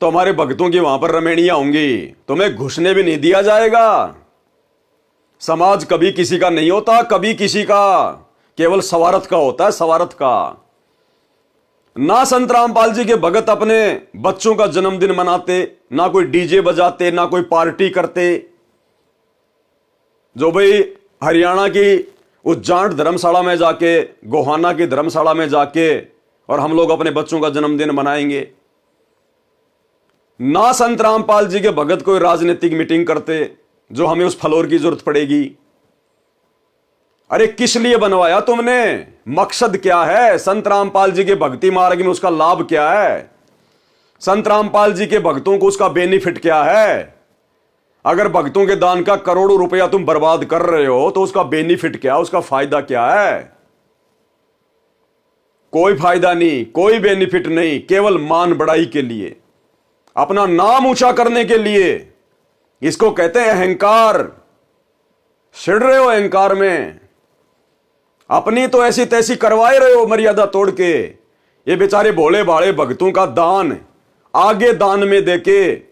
तो हमारे भक्तों की वहां पर रमेणियां होंगी, तुम्हें घुसने भी नहीं दिया जाएगा। समाज कभी किसी का नहीं होता, कभी किसी का केवल सवारथ का होता है, सवारथ का। ना संत रामपाल जी के भगत अपने बच्चों का जन्मदिन मनाते, ना कोई डीजे बजाते, ना कोई पार्टी करते। जो भाई हरियाणा की उस जाट धर्मशाला में जाके, गोहाना की धर्मशाला में जाके और हम लोग अपने बच्चों का जन्मदिन मनाएंगे। ना संत रामपाल जी के भगत कोई राजनीतिक मीटिंग करते जो हमें उस फ्लोर की जरूरत पड़ेगी। अरे किस लिए बनवाया तुमने? मकसद क्या है? संत रामपाल जी के भक्ति मार्ग में उसका लाभ क्या है? संत रामपाल जी के भक्तों को उसका बेनिफिट क्या है? अगर भक्तों के दान का करोड़ों रुपया तुम बर्बाद कर रहे हो तो उसका बेनिफिट क्या, उसका फायदा क्या है? कोई फायदा नहीं, कोई बेनिफिट नहीं, केवल मान बढ़ाई के लिए, अपना नाम ऊंचा करने के लिए। इसको कहते हैं अहंकार। छिड़ रहे हो अहंकार में, अपनी तो ऐसी तैसी करवाए रहे हो मर्यादा तोड़ के। ये बेचारे भोले भाले भक्तों का दान आगे दान में देके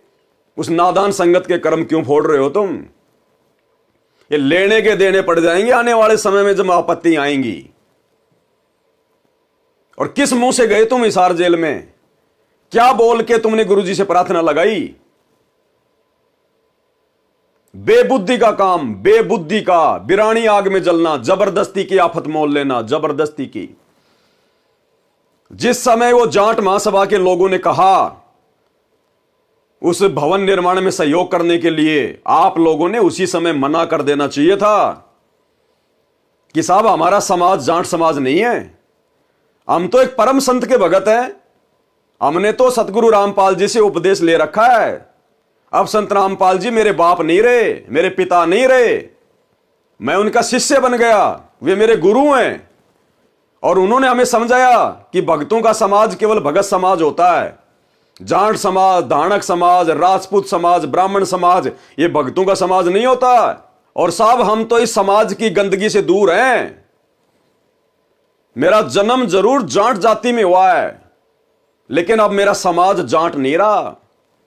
उस नादान संगत के कर्म क्यों फोड़ रहे हो तुम? ये लेने के देने पड़ जाएंगे आने वाले समय में जब आपत्ति आएंगी। और किस मुंह से गए तुम हिसार जेल में? क्या बोल के तुमने गुरुजी से प्रार्थना लगाई? बेबुद्धि का काम, बेबुद्धि का, बिरानी आग में जलना, जबरदस्ती की आफत मोल लेना, जबरदस्ती की। जिस समय वो जाट महासभा के लोगों ने कहा उस भवन निर्माण में सहयोग करने के लिए, आप लोगों ने उसी समय मना कर देना चाहिए था कि साहब हमारा समाज जाट समाज नहीं है, हम तो एक परम संत के भगत हैं, हमने तो सतगुरु रामपाल जी से उपदेश ले रखा है, अब संत रामपाल जी मेरे बाप नहीं रहे, मेरे पिता नहीं रहे, मैं उनका शिष्य बन गया, वे मेरे गुरु हैं। और उन्होंने हमें समझाया कि भक्तों का समाज केवल भगत समाज होता है। जाट समाज, धानक समाज, राजपूत समाज, ब्राह्मण समाज, ये भक्तों का समाज नहीं होता। और साहब हम तो इस समाज की गंदगी से दूर हैं। मेरा जन्म जरूर जाट जाति में हुआ है, लेकिन अब मेरा समाज जाट नहीं रहा।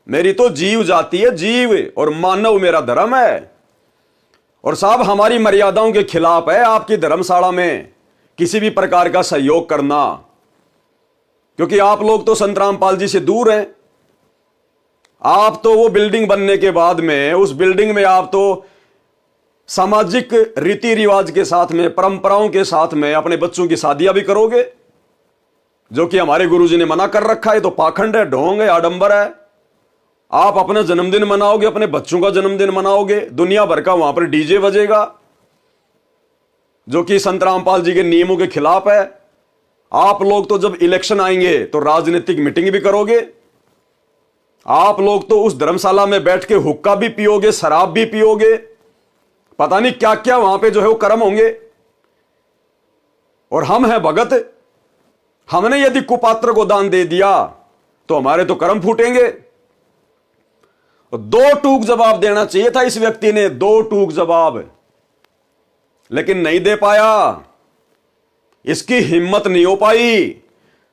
मेरी तो जीव जाति है, जीव, और मानव मेरा धर्म है। और साहब हमारी मर्यादाओं के खिलाफ है आपकी धर्मशाला में किसी भी प्रकार का सहयोग करना, क्योंकि आप लोग तो संत रामपाल जी से दूर हैं। आप तो वो बिल्डिंग बनने के बाद में, उस बिल्डिंग में आप तो सामाजिक रीति रिवाज के साथ में, परंपराओं के साथ में अपने बच्चों की शादियां भी करोगे, जो कि हमारे गुरुजी ने मना कर रखा है। तो पाखंड है, ढोंग है, आडंबर है। आप अपना जन्मदिन मनाओगे, अपने बच्चों का जन्मदिन मनाओगे, दुनिया भर का वहां पर डीजे बजेगा, जो कि संत रामपाल जी के नियमों के खिलाफ है। आप लोग तो जब इलेक्शन आएंगे तो राजनीतिक मीटिंग भी करोगे। आप लोग तो उस धर्मशाला में बैठ के हुक्का भी पियोगे, शराब भी पियोगे, पता नहीं क्या क्या वहां पे जो है वो कर्म होंगे। और हम हैं भगत, हमने यदि कुपात्र को दान दे दिया तो हमारे तो कर्म फूटेंगे। दो टूक जवाब देना चाहिए था इस व्यक्ति ने, दो टूक जवाब, लेकिन नहीं दे पाया। इसकी हिम्मत नहीं हो पाई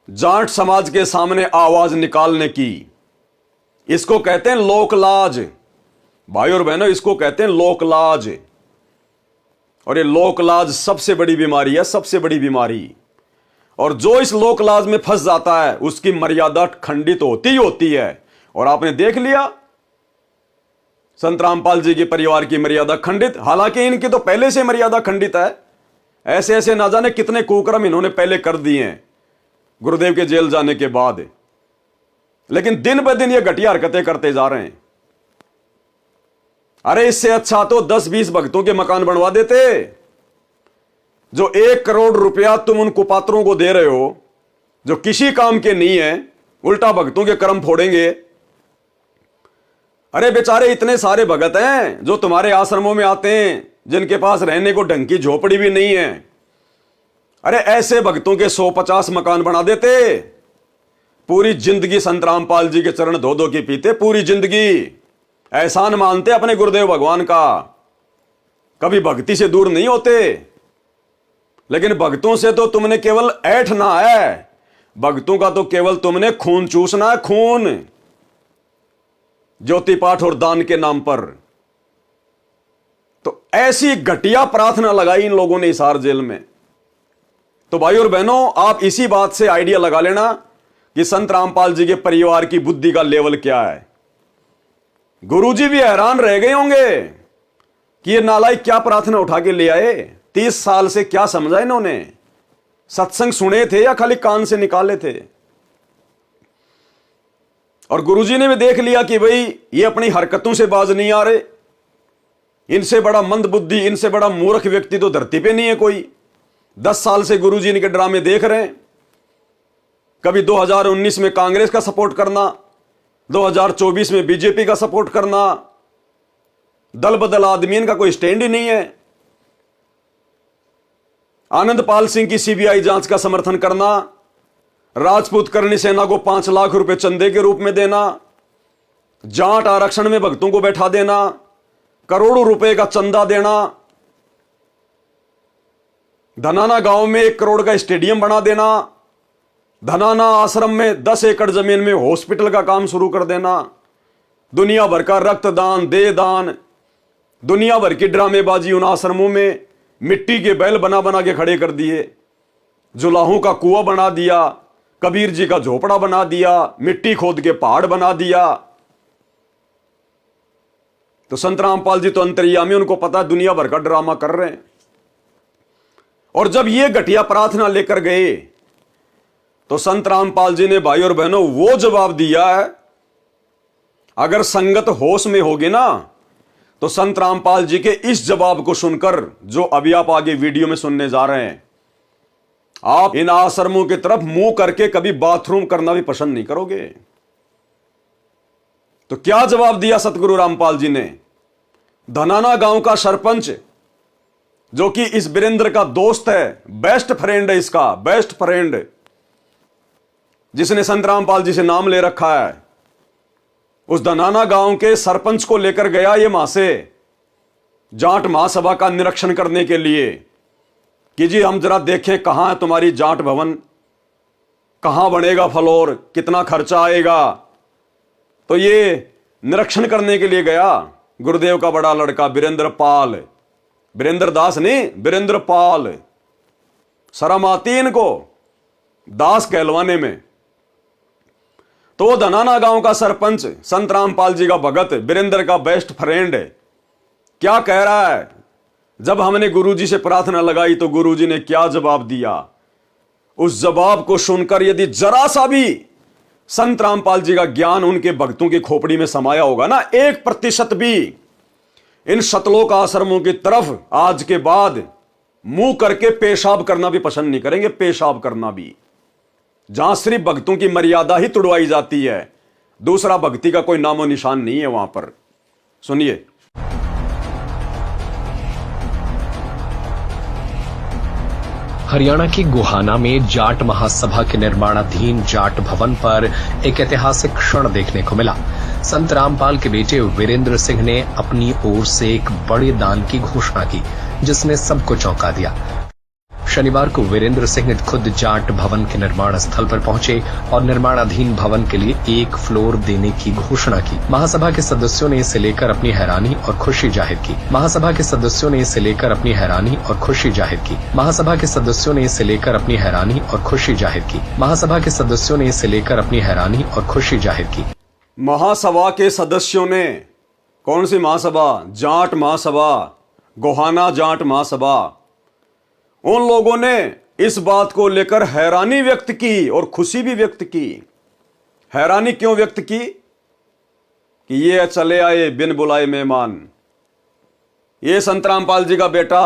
जाट समाज के सामने आवाज निकालने की। इसको कहते हैं लोकलाज, भाई और बहनों, इसको कहते हैं लोकलाज। और ये लोकलाज सबसे बड़ी बीमारी है, सबसे बड़ी बीमारी। और जो इस लोकलाज में फंस जाता है उसकी मर्यादा खंडित होती ही होती है। और आपने देख लिया संत रामपाल जी के परिवार की मर्यादा खंडित, हालांकि इनकी तो पहले से मर्यादा खंडित है। ऐसे ऐसे ना जाने कितने कुकर्म इन्होंने पहले कर दिए हैं गुरुदेव के जेल जाने के बाद, लेकिन दिन ब दिन ये घटिया हरकतें करते जा रहे हैं। अरे इससे अच्छा तो 10-20 भक्तों के मकान बनवा देते। जो 1 करोड़ रुपया तुम उन कुपात्रों को दे रहे हो, जो किसी काम के नहीं है, उल्टा भक्तों के कर्म फोड़ेंगे। अरे बेचारे इतने सारे भगत हैं जो तुम्हारे आश्रमों में आते हैं, जिनके पास रहने को ढंग की झोपड़ी भी नहीं है। अरे ऐसे भक्तों के 150 मकान बना देते। पूरी जिंदगी संत रामपाल जी के चरण धो धो के पीते, पूरी जिंदगी एहसान मानते अपने गुरुदेव भगवान का, कभी भक्ति से दूर नहीं होते। लेकिन भक्तों से तो तुमने केवल ऐठना है, भक्तों का तो केवल तुमने खून चूसना है, खून, ज्योति पाठ और दान के नाम पर। तो ऐसी घटिया प्रार्थना लगाई इन लोगों ने हिसार जेल में। तो भाई और बहनों, आप इसी बात से आइडिया लगा लेना कि संत रामपाल जी के परिवार की बुद्धि का लेवल क्या है। गुरुजी भी हैरान रह गए होंगे कि ये नालायक क्या प्रार्थना उठा के ले आए। 30 साल से क्या समझा इन्होंने? सत्संग सुने थे या खाली कान से निकाले थे? और गुरुजी ने भी देख लिया कि भाई ये अपनी हरकतों से बाज नहीं आ रहे, इनसे बड़ा मंद बुद्धि, इनसे बड़ा मूर्ख व्यक्ति तो धरती पे नहीं है कोई। 10 साल से गुरुजी इनके ड्रामे देख रहे हैं। कभी 2019 में कांग्रेस का सपोर्ट करना, 2024 में बीजेपी का सपोर्ट करना, दल बदल आदमी, इनका कोई स्टैंड ही नहीं है। आनंदपाल सिंह की सीबीआई जांच का समर्थन करना, राजपूत करणी सेना को 5 लाख रुपए चंदे के रूप में देना, जाट आरक्षण में भक्तों को बैठा देना, करोड़ों रुपए का चंदा देना, धनाना गांव में 1 करोड़ का स्टेडियम बना देना, धनाना आश्रम में 10 एकड़ जमीन में हॉस्पिटल का काम शुरू कर देना, दुनिया भर का रक्तदान, देहदान, दुनिया भर की ड्रामेबाजी उन आश्रमों में, मिट्टी के बैल बना बना के खड़े कर दिए, जुलाहों का कुआं बना दिया, कबीर जी का झोपड़ा बना दिया, मिट्टी खोद के पहाड़ बना दिया। तो संत रामपाल जी तो अंतर्यामी, उनको पता है दुनिया भर का ड्रामा कर रहे हैं। और जब ये घटिया प्रार्थना लेकर गए तो संत रामपाल जी ने भाई और बहनों वो जवाब दिया है, अगर संगत होश में होगी ना तो संत रामपाल जी के इस जवाब को सुनकर, जो अभी आप आगे वीडियो में सुनने जा रहे हैं, आप इन आश्रमों की तरफ मुंह करके कभी बाथरूम करना भी पसंद नहीं करोगे। तो क्या जवाब दिया सतगुरु रामपाल जी ने? धनाना गांव का सरपंच, जो कि इस वीरेंद्र का दोस्त है, बेस्ट फ्रेंड है, इसका बेस्ट फ्रेंड, जिसने संत रामपाल जी से नाम ले रखा है, उस धनाना गांव के सरपंच को लेकर गया ये वहां से जाट महासभा का निरीक्षण करने के लिए कि जी हम जरा देखें कहां है तुम्हारी जाट भवन, कहां बनेगा फ्लोर, कितना खर्चा आएगा। तो ये निरीक्षण करने के लिए गया गुरुदेव का बड़ा लड़का वीरेंद्र पाल, वीरेंद्र दास नहीं, वीरेंद्र पाल। शर्म आती इनको दास कहलवाने में। तो धनाना गांव का सरपंच संत रामपाल जी का भगत, वीरेंद्र का बेस्ट फ्रेंड है, क्या कह रहा है? जब हमने गुरुजी से प्रार्थना लगाई तो गुरुजी ने क्या जवाब दिया? उस जवाब को सुनकर यदि जरा सा भी संत रामपाल जी का ज्ञान उनके भक्तों की खोपड़ी में समाया होगा ना, 1% भी इन सतलोक आश्रमों की तरफ आज के बाद मुंह करके पेशाब करना भी पसंद नहीं करेंगे। पेशाब करना भी, जहां सिर्फ भक्तों की मर्यादा ही तुड़वाई जाती है, दूसरा भक्ति का कोई नामो निशान नहीं है वहां पर। सुनिए। हरियाणा के गोहाना में जाट महासभा के निर्माणाधीन जाट भवन पर एक ऐतिहासिक क्षण देखने को मिला। संत रामपाल के बेटे वीरेंद्र सिंह ने अपनी ओर से एक बड़े दान की घोषणा की, जिसने सबको चौंका दिया। शनिवार को वीरेंद्र सिंह खुद जाट भवन के निर्माण स्थल पर पहुंचे और निर्माणाधीन भवन के लिए 1 फ्लोर देने की घोषणा की। महासभा के सदस्यों ने इसे लेकर अपनी हैरानी और खुशी जाहिर की। महासभा के सदस्यों ने इसे लेकर अपनी हैरानी और खुशी जाहिर की। महासभा के सदस्यों ने इसे लेकर अपनी हैरानी और खुशी जाहिर की। महासभा के सदस्यों ने इसे लेकर अपनी हैरानी और खुशी जाहिर की। महासभा के सदस्यों ने, कौन सी महासभा? जाट महासभा, गोहाना जाट महासभा। उन लोगों ने इस बात को लेकर हैरानी व्यक्त की और खुशी भी व्यक्त की। हैरानी क्यों व्यक्त की? कि ये चले आए बिन बुलाए मेहमान, ये संत रामपाल जी का बेटा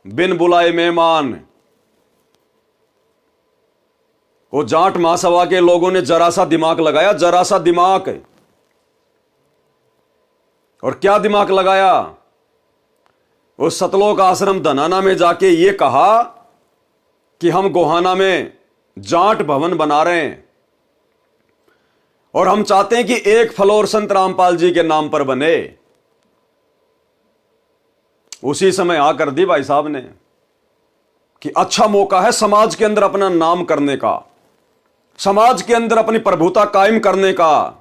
बिन बुलाए मेहमान। वो जाट महासभा के लोगों ने जरा सा दिमाग लगाया, जरा सा दिमाग। और क्या दिमाग लगाया? उस सतलोक आश्रम धनाना में जाके ये कहा कि हम गोहाना में जाट भवन बना रहे हैं और हम चाहते हैं कि 1 फ्लोर संत रामपाल जी के नाम पर बने। उसी समय आकर दी भाई साहब ने कि अच्छा मौका है समाज के अंदर अपना नाम करने का, समाज के अंदर अपनी प्रभुता कायम करने का।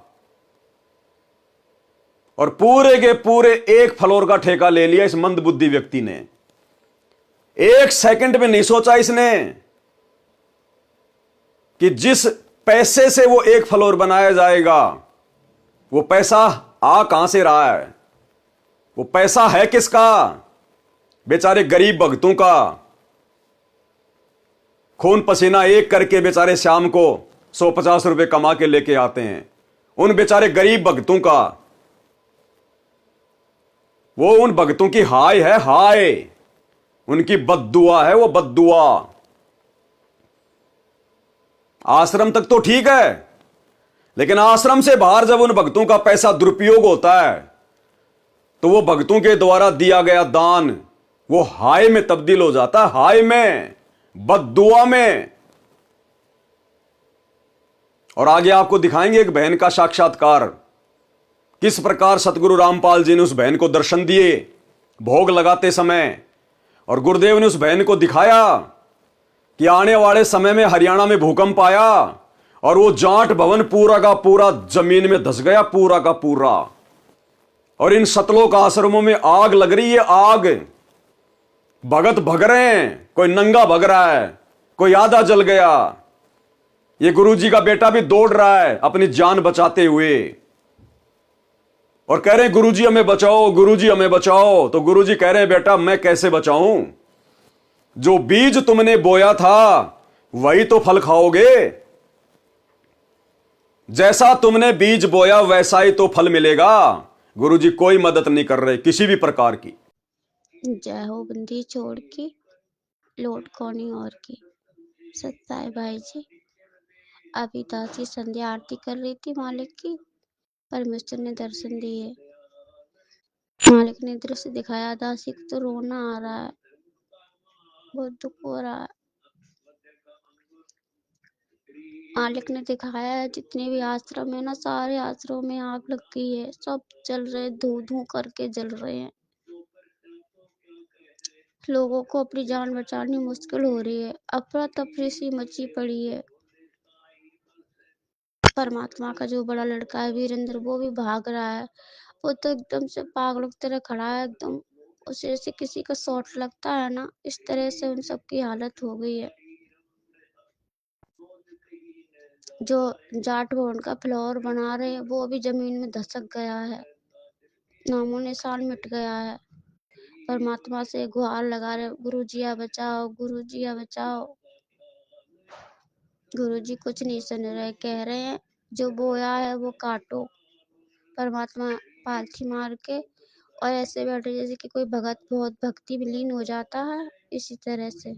और पूरे के पूरे 1 फ्लोर का ठेका ले लिया इस मंदबुद्धि व्यक्ति ने। 1 सेकंड में नहीं सोचा इसने कि जिस पैसे से वो 1 फ्लोर बनाया जाएगा, वो पैसा आ कहां से रहा है? वो पैसा है किसका? बेचारे गरीब भक्तों का। खून पसीना एक करके बेचारे शाम को 150 रुपए कमा के लेके आते हैं, उन बेचारे गरीब भक्तों का। वो उन भक्तों की हाय है, हाय, उनकी बद्दुआ है वो बद्दुआ। आश्रम तक तो ठीक है, लेकिन आश्रम से बाहर जब उन भक्तों का पैसा दुरुपयोग होता है तो वो भक्तों के द्वारा दिया गया दान वो हाय में तब्दील हो जाता है, हाय में, बद्दुआ में। और आगे आपको दिखाएंगे एक बहन का साक्षात्कार, किस प्रकार सतगुरु रामपाल जी ने उस बहन को दर्शन दिए भोग लगाते समय, और गुरुदेव ने उस बहन को दिखाया कि आने वाले समय में हरियाणा में भूकंप आया और वो जाट भवन पूरा का पूरा जमीन में धस गया, पूरा का पूरा। और इन सतलोक आश्रमों में आग लग रही है, आग। भगत भग रहे हैं, कोई नंगा भग रहा है, कोई आधा जल गया। ये गुरुजी का बेटा भी दौड़ रहा है अपनी जान बचाते हुए और कह रहे हैं गुरुजी हमें बचाओ, गुरुजी हमें बचाओ। तो गुरुजी कह रहे हैं बेटा मैं कैसे बचाऊं? जो बीज तुमने बोया था वही तो फल खाओगे। जैसा तुमने बीज बोया वैसा ही तो फल मिलेगा। गुरुजी कोई मदद नहीं कर रहे किसी भी प्रकार की। जय हो बंदी छोड़ के लौट कोनी और की। सत्ता है भाई जी। अभी दासी संध्या आरती कर रही थी मालिक की। परमेश्वर ने दर्शन दिए, मालिक ने दृश्य दिखाया। दासी को तो रोना आ रहा है, बहुत दुख हो रहा है। मालिक ने दिखाया है जितने भी आश्रम है ना, सारे आश्रम में आग लग गई है, सब जल रहे, धू धू करके जल रहे हैं। लोगों को अपनी जान बचानी मुश्किल हो रही है, अफरा तफरी सी मची पड़ी है। परमात्मा का जो बड़ा लड़का है वीरेंद्र, वो भी भाग रहा है। वो तो एकदम से पागलों की तरह खड़ा है, एकदम उसे जैसे किसी का शॉट लगता है ना, इस तरह से उन सबकी हालत हो गई है। जो जाट भवन का फ्लोर बना रहे हैं वो भी जमीन में धसक गया है, नामो निशान मिट गया है। परमात्मा से गुहार लगा रहे, गुरुजिया बचाओ, गुरुजिया बचाओ। गुरुजी कुछ नहीं सुन रहे, कह रहे हैं जो बोया है वो काटो। परमात्मा पालथी मार के और ऐसे बैठे जैसे कि कोई भगत बहुत भक्ति में लीन हो जाता है, इसी तरह से।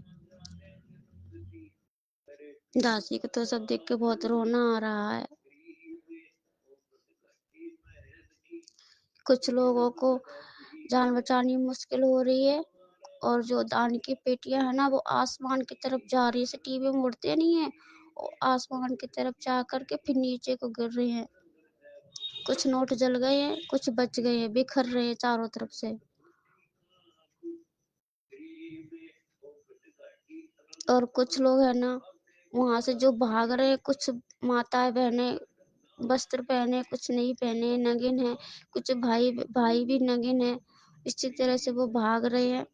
दासी को तो सब देख के बहुत रोना आ रहा है। कुछ लोगों को जान बचानी मुश्किल हो रही है, और जो दान की पेटियां है ना, वो आसमान की तरफ जा रही है, जैसे टीवी में उड़ते नहीं है, आसमान की तरफ जा करके फिर नीचे को गिर रही हैं। कुछ नोट जल गए हैं, कुछ बच गए हैं, बिखर रहे हैं चारों तरफ से। और कुछ लोग है ना वहां से जो भाग रहे हैं, कुछ माताएं बहनें वस्त्र पहने, कुछ नहीं पहने, नंगिन है। कुछ भाई भाई भी नंगिन है, इसी तरह से वो भाग रहे हैं।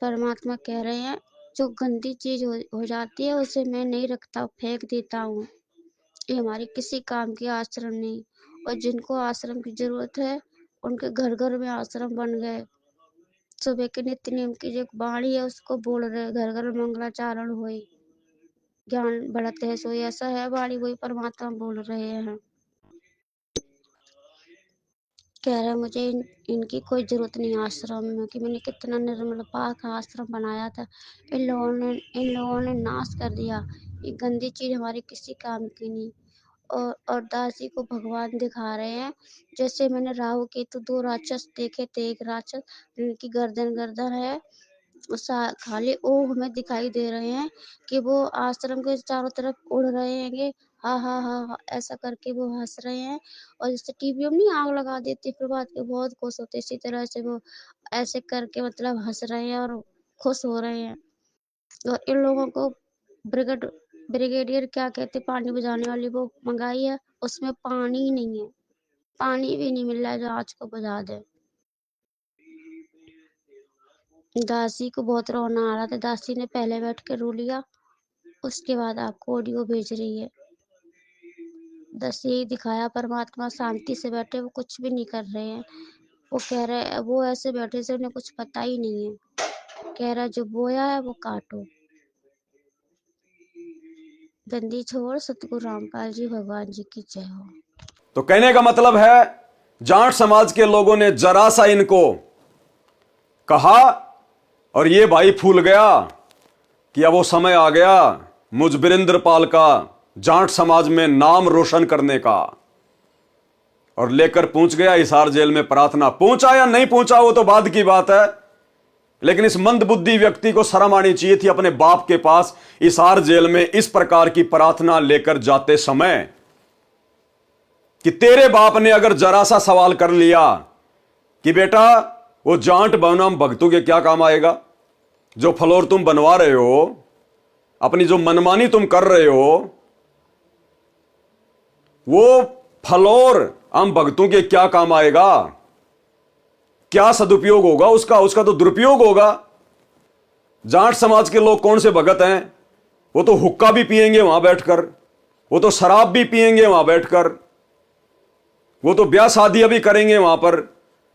परमात्मा कह रहे हैं जो गंदी चीज हो जाती है उसे मैं नहीं रखता, फेंक देता हूँ। ये हमारी किसी काम की आश्रम नहीं। और जिनको आश्रम की जरूरत है उनके घर घर में आश्रम बन गए। सुबह के नित्य नियम की जो वाणी है उसको बोल रहे, घर घर मंगलाचारण हुई, ज्ञान बढ़ते है सोई, ऐसा है वाणी, वही परमात्मा बोल रहे हैं। कह रहे मुझे इनकी कोई जरूरत नहीं आश्रम में, कि मैंने कितना निर्मल पाक आश्रम बनाया था, इन लोगों ने नाश कर दिया। ये गंदी चीज हमारे किसी काम की नहीं। और दासी को भगवान दिखा रहे हैं, जैसे मैंने राहु केतु दो राक्षस देखे थे। एक राक्षस जिनकी गर्दन है, खाली वो हमें दिखाई दे रहे हैं कि वो आश्रम के चारों तरफ उड़ रहे हैं, हा हा हा हा ऐसा करके वो हंस रहे हैं। और जैसे टीवी में नहीं आग लगा देते फिर बात के बहुत खुश होते, इसी तरह से वो ऐसे करके मतलब हंस रहे हैं और खुश हो रहे हैं। और इन लोगों को ब्रिगेडियर क्या कहते, पानी बुझाने वाली वो मंगाई है, उसमें पानी ही नहीं है, पानी भी नहीं मिल रहा है जो आज को बुझा दे। दासी को बहुत रोना आ रहा था, दासी ने पहले बैठ के रो लिया, उसके बाद आपको ऑडियो भेज रही है। बस यही दिखाया, परमात्मा शांति से बैठे, वो कुछ भी नहीं कर रहे हैं। वो कह रहे, वो ऐसे बैठे से उन्हें कुछ पता ही नहीं है। कह रहा जो बोया है वो काटो। बंदी छोड़, सतगुरु रामपाल जी भगवान जी की जय हो। तो कहने का मतलब है जाट समाज के लोगों ने जरा सा इनको कहा और ये भाई फूल गया कि अब वो समय आ गया मुझ वीरेंद्र पाल का जाट समाज में नाम रोशन करने का, और लेकर पहुंच गया हिसार जेल में प्रार्थना। पहुंचा या नहीं पहुंचा वो तो बाद की बात है, लेकिन इस मंदबुद्धि व्यक्ति को शर्म आनी चाहिए थी अपने बाप के पास हिसार जेल में इस प्रकार की प्रार्थना लेकर जाते समय, कि तेरे बाप ने अगर जरा सा सवाल कर लिया कि बेटा वो जाट भवन भक्तों के क्या काम आएगा, जो फ्लोर तुम बनवा रहे हो, अपनी जो मनमानी तुम कर रहे हो, वो फ्लोर हम भक्तों के क्या काम आएगा, क्या सदुपयोग होगा उसका तो दुरुपयोग होगा। जाट समाज के लोग कौन से भगत हैं, वो तो हुक्का भी पिएंगे वहां बैठकर, वो तो शराब भी पिएंगे वहां बैठकर, वो तो ब्याह शादियां भी करेंगे वहां पर,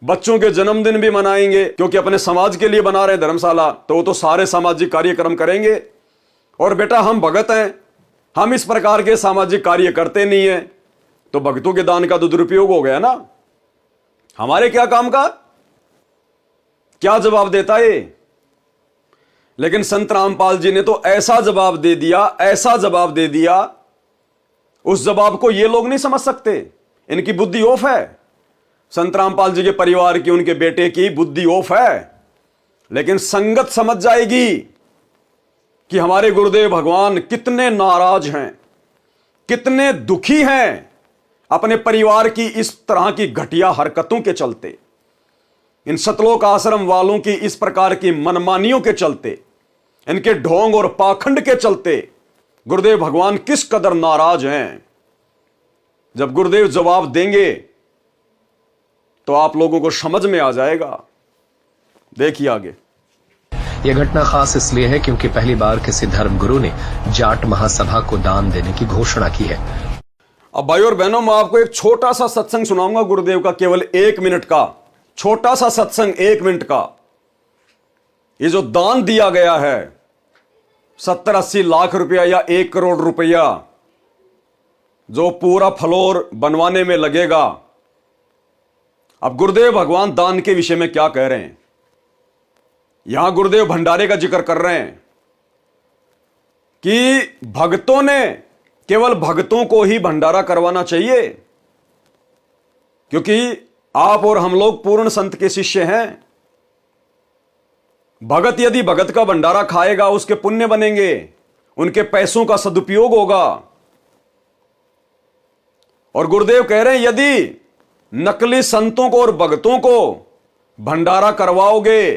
बच्चों के जन्मदिन भी मनाएंगे, क्योंकि अपने समाज के लिए बना रहे धर्मशाला, तो वो तो सारे सामाजिक कार्यक्रम करेंगे। और बेटा हम भगत हैं, हम इस प्रकार के सामाजिक कार्य करते नहीं है, तो भक्तों के दान का तो दुरुपयोग हो गया ना, हमारे क्या काम का, क्या जवाब देता है। लेकिन संत रामपाल जी ने तो ऐसा जवाब दे दिया, ऐसा जवाब दे दिया, उस जवाब को ये लोग नहीं समझ सकते, इनकी बुद्धि ऑफ है, संत रामपाल जी के परिवार की, उनके बेटे की बुद्धि ऑफ है। लेकिन संगत समझ जाएगी कि हमारे गुरुदेव भगवान कितने नाराज हैं, कितने दुखी हैं अपने परिवार की इस तरह की घटिया हरकतों के चलते, इन सतलोक आश्रम वालों की इस प्रकार की मनमानियों के चलते, इनके ढोंग और पाखंड के चलते गुरुदेव भगवान किस कदर नाराज हैं। जब गुरुदेव जवाब देंगे तो आप लोगों को समझ में आ जाएगा। देखिए आगे। यह घटना खास इसलिए है क्योंकि पहली बार किसी धर्मगुरु ने जाट महासभा को दान देने की घोषणा की है। अब भाई और बहनों, मैं आपको एक छोटा सा सत्संग सुनाऊंगा गुरुदेव का, केवल 1 मिनट का छोटा सा सत्संग, 1 मिनट का। ये जो दान दिया गया है 70-80 लाख रुपया या 1 करोड़ रुपया, जो पूरा फ्लोर बनवाने में लगेगा। अब गुरुदेव भगवान दान के विषय में क्या कह रहे हैं? यहां गुरुदेव भंडारे का जिक्र कर रहे हैं कि भक्तों ने, केवल भक्तों को ही भंडारा करवाना चाहिए, क्योंकि आप और हम लोग पूर्ण संत के शिष्य हैं। भगत यदि भगत का भंडारा खाएगा उसके पुण्य बनेंगे, उनके पैसों का सदुपयोग होगा। और गुरुदेव कह रहे हैं यदि नकली संतों को और भगतों को भंडारा करवाओगे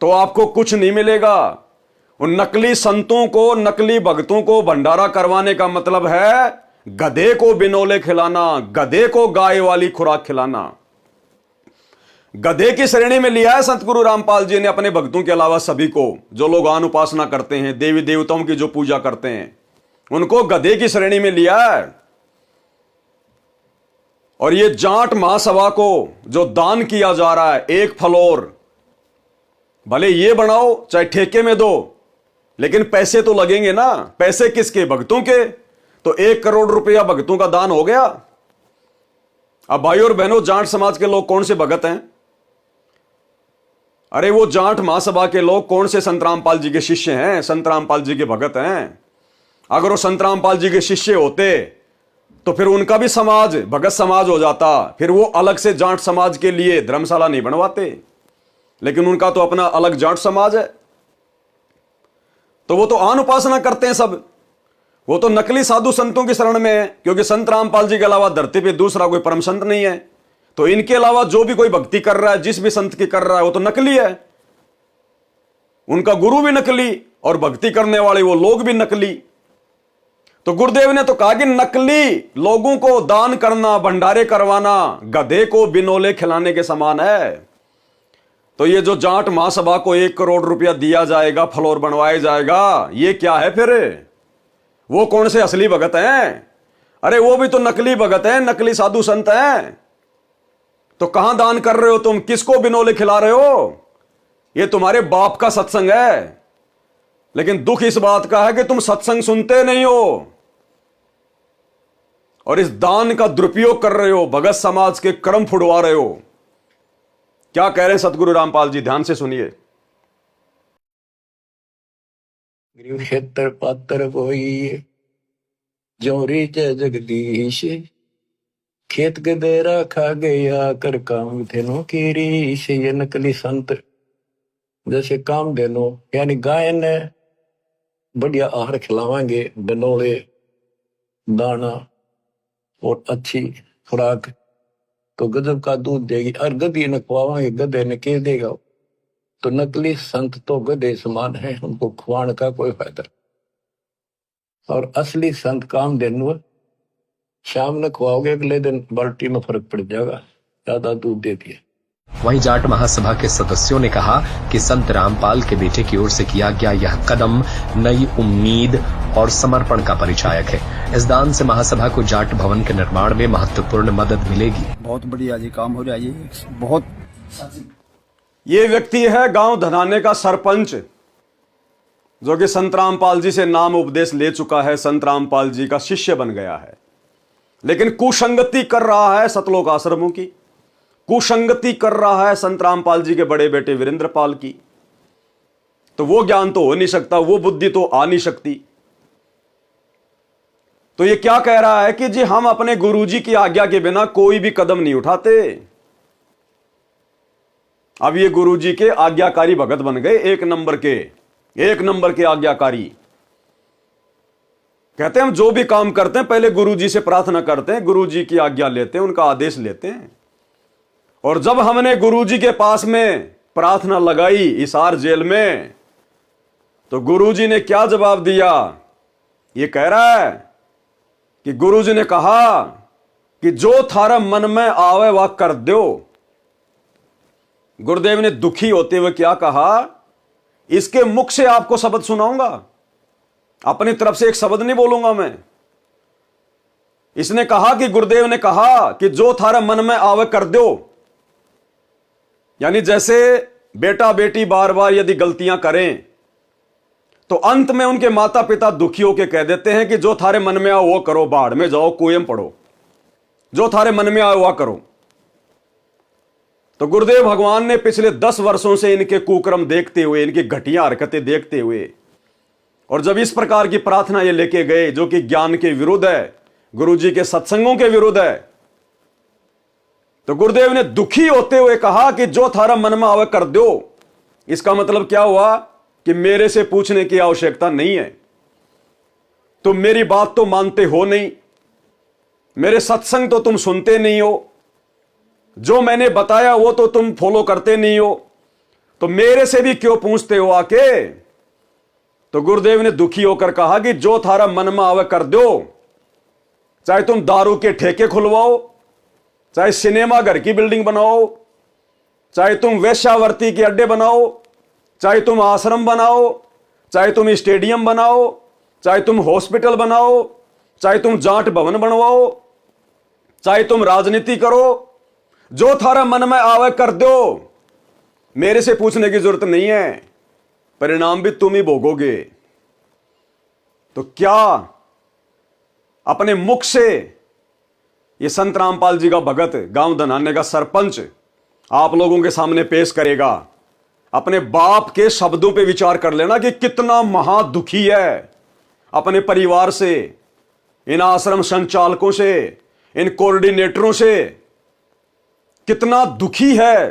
तो आपको कुछ नहीं मिलेगा। उन नकली संतों को, नकली भक्तों को भंडारा करवाने का मतलब है गधे को बिनोले खिलाना, गधे को गाय वाली खुराक खिलाना। गधे की श्रेणी में लिया है सतगुरु रामपाल जी ने अपने भक्तों के अलावा सभी को, जो लोग आन उपासना करते हैं, देवी देवताओं की जो पूजा करते हैं, उनको गधे की श्रेणी में लिया है। और ये जाट महासभा को जो दान किया जा रहा है, 1 फ्लोर, भले ये बनाओ चाहे ठेके में दो, लेकिन पैसे तो लगेंगे ना। पैसे किसके? भक्तों के। तो 1 करोड़ रुपया भक्तों का दान हो गया। अब भाई और बहनों, जाट समाज के लोग कौन से भगत हैं? अरे वो जाट महासभा के लोग कौन से संत रामपाल जी के शिष्य हैं, संत रामपाल जी के भगत हैं। अगर वो संत रामपाल जी के शिष्य होते तो फिर उनका भी समाज भगत समाज हो जाता, फिर वो अलग से जाट समाज के लिए धर्मशाला नहीं बनवाते। लेकिन उनका तो अपना अलग जाट समाज है, तो वो तो आन उपासना करते हैं सब। वो तो नकली साधु संतों की शरण में है, क्योंकि संत रामपाल जी के अलावा धरती पे दूसरा कोई परम संत नहीं है। तो इनके अलावा जो भी कोई भक्ति कर रहा है, जिस भी संत की कर रहा है, वो तो नकली है। उनका गुरु भी नकली और भक्ति करने वाले वो लोग भी नकली। तो गुरुदेव ने तो कहा कि नकली लोगों को दान करना, भंडारे करवाना गधे को बिनोले खिलाने के समान है। तो ये जो जाट महासभा को 1 करोड़ रुपया दिया जाएगा, फ्लोर बनवाया जाएगा, ये क्या है फिर? वो कौन से असली भगत हैं? अरे वो भी तो नकली भगत हैं, नकली साधु संत हैं। तो कहां दान कर रहे हो तुम? किसको बिनोले खिला रहे हो? ये तुम्हारे बाप का सत्संग है। लेकिन दुख इस बात का है कि तुम सत्संग सुनते नहीं हो और इस दान का दुरुपयोग कर रहे हो, भगत समाज के कर्म फुड़वा रहे हो। क्या कह रहे हैं सतगुरु रामपाल जी? ध्यान से सुनिए। क्षेत्र पात्र कोई जोरी जय जगदीश, खेत गदेरा खा गया कर काम धेनु की रीश। ये नकली संत जैसे काम धेनु यानी गाय ने बढ़िया आहार खिलावांगे, बनोले दाना और अच्छी खुराक, तो गजब का दूध देगी। और गधी ने खुआवांगे, गधे ने के देगा। तो नकली संत तो गधे समान है, उनको खुआने का कोई फायदा। और असली संत काम धेनु शाम में खुआओगे, अगले दिन बाल्टी में फर्क पड़ जाएगा, ज्यादा दूध दे दिए। वहीं जाट महासभा के सदस्यों ने कहा कि संत रामपाल के बेटे की ओर से किया गया यह कदम नई उम्मीद और समर्पण का परिचायक है। इस दान से महासभा को जाट भवन के निर्माण में महत्वपूर्ण मदद मिलेगी। बहुत बढ़िया जी काम हो रहा है। ये बहुत ये व्यक्ति है गांव धनाने का सरपंच, जो कि संत रामपाल जी से नाम उपदेश ले चुका है, संत रामपाल जी का शिष्य बन गया है, लेकिन कुसंगति कर रहा है सतलोक आश्रमों की, कुसंगति कर रहा है संत रामपाल जी के बड़े बेटे वीरेंद्र पाल की। तो वो ज्ञान तो हो नहीं सकता, वो बुद्धि तो आ नहीं सकती। तो ये क्या कह रहा है कि जी हम अपने गुरुजी की आज्ञा के बिना कोई भी कदम नहीं उठाते। अब ये गुरुजी के आज्ञाकारी भगत बन गए, एक नंबर के आज्ञाकारी। कहते हैं हम जो भी काम करते हैं पहले गुरुजी से प्रार्थना करते हैं, गुरुजी की आज्ञा लेते हैं, उनका आदेश लेते हैं। और जब हमने गुरुजी के पास में प्रार्थना लगाई हिसार जेल में, तो गुरुजी ने क्या जवाब दिया? ये कह रहा है कि गुरुजी ने कहा कि जो थारा मन में आवे वह कर दो। गुरुदेव ने दुखी होते हुए क्या कहा? इसके मुख से आपको शब्द सुनाऊंगा, अपनी तरफ से एक शब्द नहीं बोलूंगा मैं। इसने कहा कि गुरुदेव ने कहा कि जो थारा मन में आवे कर दो। यानी जैसे बेटा बेटी बार बार यदि गलतियां करें तो अंत में उनके माता पिता दुखी होकर कह देते हैं कि जो थारे मन में आओ वो करो, बाढ़ में जाओ, कुएं में पड़ो, जो थारे मन में आओ वह करो। तो गुरुदेव भगवान ने पिछले 10 वर्षों से इनके कुकर्म देखते हुए, इनकी घटिया हरकतें देखते हुए, और जब इस प्रकार की प्रार्थना ये लेके गए जो कि ज्ञान के विरुद्ध है, गुरुजी के सत्संगों के विरुद्ध है, तो गुरुदेव ने दुखी होते हुए कहा कि जो थारा मन में आवे कर दो। इसका मतलब क्या हुआ कि मेरे से पूछने की आवश्यकता नहीं है, तुम मेरी बात तो मानते हो नहीं, मेरे सत्संग तो तुम सुनते नहीं हो, जो मैंने बताया वो तो तुम फॉलो करते नहीं हो, तो मेरे से भी क्यों पूछते हो आके? तो गुरुदेव ने दुखी होकर कहा कि जो थारा मन में आवे कर दो। चाहे तुम दारू के ठेके खुलवाओ, चाहे सिनेमा घर की बिल्डिंग बनाओ, चाहे तुम वेश्यावृत्ति के अड्डे बनाओ, चाहे तुम आश्रम बनाओ, चाहे तुम स्टेडियम बनाओ, चाहे तुम हॉस्पिटल बनाओ, चाहे तुम जाट भवन बनवाओ, चाहे तुम राजनीति करो, जो थारा मन में आवे कर दो। मेरे से पूछने की जरूरत नहीं है, परिणाम भी तुम ही भोगोगे। तो क्या अपने मुख से ये संत रामपाल जी का भगत, गांव धनाने का सरपंच आप लोगों के सामने पेश करेगा? अपने बाप के शब्दों पे विचार कर लेना कि कितना महादुखी है अपने परिवार से, इन आश्रम संचालकों से, इन कोऑर्डिनेटरों से, कितना दुखी है।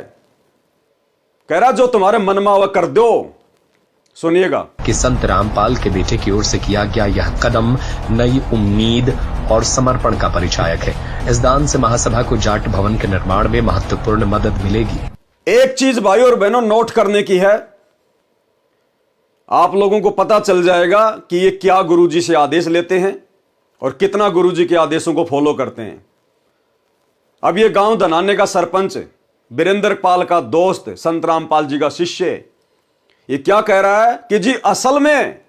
कह रहा जो तुम्हारे मन में आवा कर दो। सुनिएगा कि संत रामपाल के बेटे की ओर से किया गया यह कदम नई उम्मीद और समर्पण का परिचायक है। इस दान से महासभा को जाट भवन के निर्माण में महत्वपूर्ण मदद मिलेगी। एक चीज भाई और बहनों नोट करने की है, आप लोगों को पता चल जाएगा कि ये क्या गुरुजी से आदेश लेते हैं और कितना गुरुजी के आदेशों को फॉलो करते हैं। अब ये गांव धनाने का सरपंच, वीरेंद्र पाल का दोस्त, संत रामपाल जी का शिष्य, ये क्या कह रहा है कि जी असल में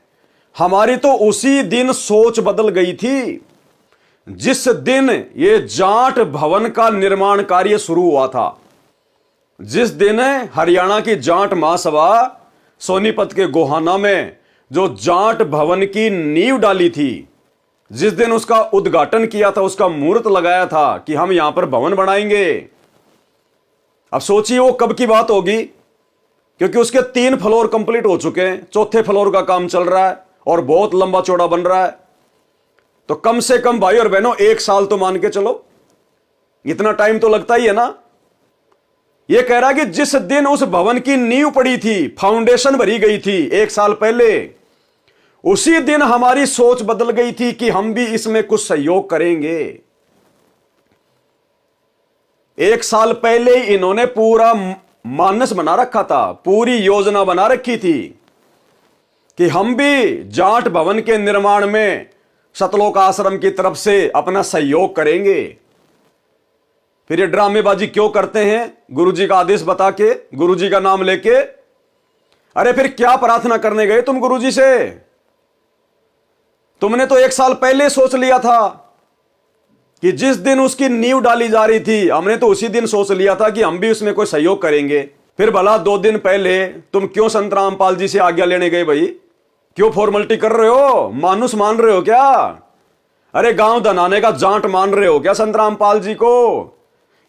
हमारी तो उसी दिन सोच बदल गई थी जिस दिन ये जाट भवन का निर्माण कार्य शुरू हुआ था। जिस दिन हरियाणा की जाट महासभा सोनीपत के गोहाना में जो जाट भवन की नींव डाली थी, जिस दिन उसका उद्घाटन किया था, उसका मुहूर्त लगाया था कि हम यहां पर भवन बनाएंगे। अब सोचिए वो कब की बात होगी, क्योंकि उसके 3 फ्लोर कंप्लीट हो चुके हैं, 4थे फ्लोर का काम चल रहा है और बहुत लंबा चौड़ा बन रहा है। तो कम से कम भाई और बहनों 1 साल तो मान के चलो, इतना टाइम तो लगता ही है ना। यह कह रहा है कि जिस दिन उस भवन की नींव पड़ी थी, फाउंडेशन भरी गई थी 1 साल पहले, उसी दिन हमारी सोच बदल गई थी कि हम भी इसमें कुछ सहयोग करेंगे। 1 साल पहले ही इन्होंने पूरा मानस बना रखा था, पूरी योजना बना रखी थी कि हम भी जाट भवन के निर्माण में सतलोक आश्रम की तरफ से अपना सहयोग करेंगे। फिर ये ड्रामेबाजी क्यों करते हैं? गुरुजी का आदेश बता के, गुरुजी का नाम लेके। अरे फिर क्या प्रार्थना करने गए तुम गुरुजी से? तुमने तो 1 साल पहले सोच लिया था कि जिस दिन उसकी नींव डाली जा रही थी, हमने तो उसी दिन सोच लिया था कि हम भी उसमें कोई सहयोग करेंगे। फिर भला 2 दिन पहले तुम क्यों संत रामपाल जी से आज्ञा लेने गए भाई? क्यों फॉर्मेलिटी कर रहे हो? मानुस मान रहे हो क्या? अरे गांव धनाने का जाट मान रहे हो क्या संत रामपाल जी को?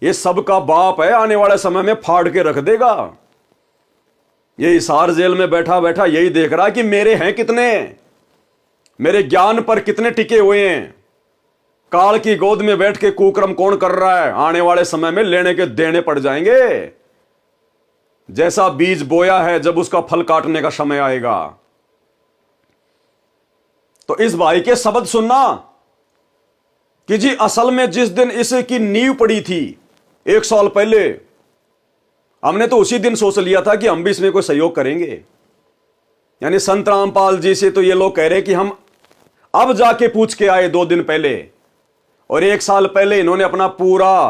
ये सबका बाप है, आने वाले समय में फाड़ के रख देगा। ये हिसार जेल में बैठा बैठा यही देख रहा है कि मेरे हैं कितने, मेरे ज्ञान पर कितने टिके हुए हैं, काल की गोद में बैठ के कुकर्म कौन कर रहा है, आने वाले समय में लेने के देने पड़ जाएंगे। जैसा बीज बोया है, जब उसका फल काटने का समय आएगा। तो इस भाई के शब्द सुनना कि जी असल में जिस दिन इसकी नींव पड़ी थी 1 साल पहले, हमने तो उसी दिन सोच लिया था कि हम भी इसमें कोई सहयोग करेंगे। यानी संत रामपाल जी से तो ये लोग कह रहे कि हम अब जाके पूछ के आए 2 दिन पहले, और 1 साल पहले इन्होंने अपना पूरा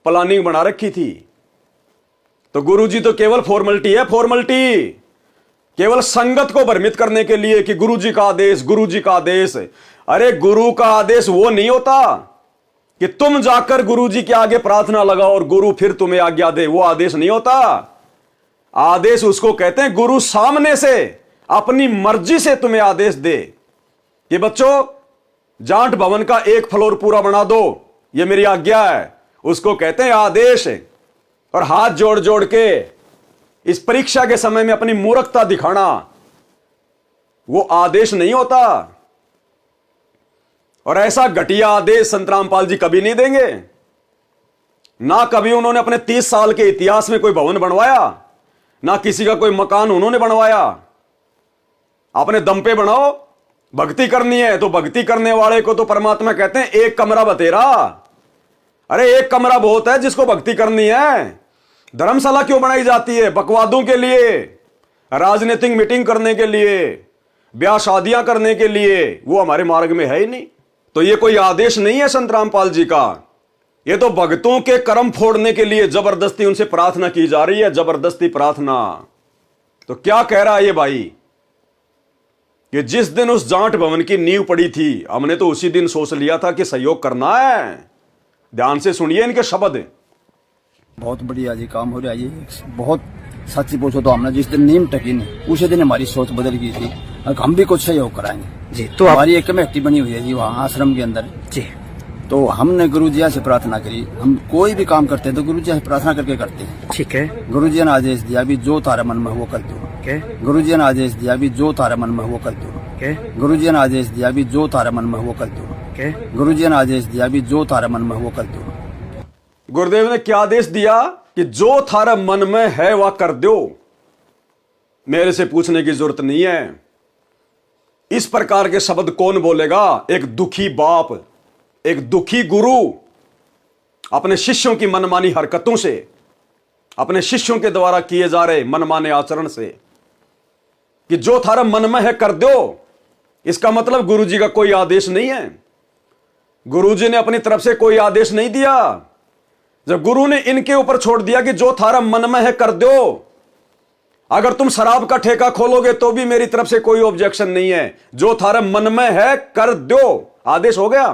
प्लानिंग बना रखी थी। तो गुरुजी तो केवल फॉर्मेलिटी है, फॉर्मेलिटी, केवल संगत को भ्रमित करने के लिए कि गुरुजी का आदेश, गुरुजी का आदेश। अरे गुरु का आदेश वो नहीं होता कि तुम जाकर गुरुजी के आगे प्रार्थना लगाओ और गुरु फिर तुम्हें आज्ञा दे, वो आदेश नहीं होता। आदेश उसको कहते हैं गुरु सामने से अपनी मर्जी से तुम्हें आदेश दे कि बच्चों जाट भवन का 1 फ्लोर पूरा बना दो, ये मेरी आज्ञा है, उसको कहते हैं आदेश। और हाथ जोड़ जोड़ के इस परीक्षा के समय में अपनी मूर्खता दिखाना, वो आदेश नहीं होता। और ऐसा घटिया आदेश संत रामपाल जी कभी नहीं देंगे। ना कभी उन्होंने अपने 30 साल के इतिहास में कोई भवन बनवाया, ना किसी का कोई मकान उन्होंने बनवाया। अपने दम पे बनाओ, भक्ति करनी है तो भक्ति करने वाले को तो परमात्मा कहते हैं 1 कमरा बतेरा। अरे 1 कमरा बहुत है जिसको भक्ति करनी है। धर्मशाला क्यों बनाई जाती है? बकवादों के लिए, राजनीतिक मीटिंग करने के लिए, ब्याह शादियां करने के लिए। वो हमारे मार्ग में है ही नहीं। तो ये कोई आदेश नहीं है संत रामपाल जी का, ये तो भक्तों के कर्म फोड़ने के लिए जबरदस्ती उनसे प्रार्थना की जा रही है, जबरदस्ती प्रार्थना। तो क्या कह रहा है ये भाई कि जिस दिन उस जाट भवन की नींव पड़ी थी, हमने तो उसी दिन सोच लिया था कि सहयोग करना है। ध्यान से सुनिए इनके शब्द। बहुत बढ़िया जी काम हो रहा है ये। बहुत सच्ची पूछो तो हमने जिस दिन नीम टकी नहीं, उसी दिन हमारी सोच बदल गई थी, हम भी कुछ सहयोग कराएंगे जी। तो हमारी एक कमेटी बनी हुई है जी वहाँ आश्रम के अंदर जी। तो हमने गुरुजी से प्रार्थना करी। हम कोई भी काम करते हैं तो गुरुजी से प्रार्थना करके करते हैं। ठीक है। गुरुजी ने आदेश दिया भी जो तारा मन में वो कर दो। गुरुजी ने आदेश दिया भी जो तारा मन में वो कर दो। गुरुजी ने आदेश दिया भी जो तारा मन में वो कर दो। गुरुजी ने आदेश दिया भी जो तारा मन में वो कर दो। गुरुदेव ने क्या आदेश दिया कि जो थारा मन में है वह कर दो, मेरे से पूछने की जरूरत नहीं है। इस प्रकार के शब्द कौन बोलेगा? एक दुखी बाप, एक दुखी गुरु अपने शिष्यों की मनमानी हरकतों से, अपने शिष्यों के द्वारा किए जा रहे मनमाने आचरण से, कि जो थारा मन में है कर दो। इसका मतलब गुरुजी का कोई आदेश नहीं है। गुरुजी ने अपनी तरफ से कोई आदेश नहीं दिया। जब गुरु ने इनके ऊपर छोड़ दिया कि जो थारा मन में है कर दो, अगर तुम शराब का ठेका खोलोगे तो भी मेरी तरफ से कोई ऑब्जेक्शन नहीं है। जो थारा मन में है कर दो, आदेश हो गया।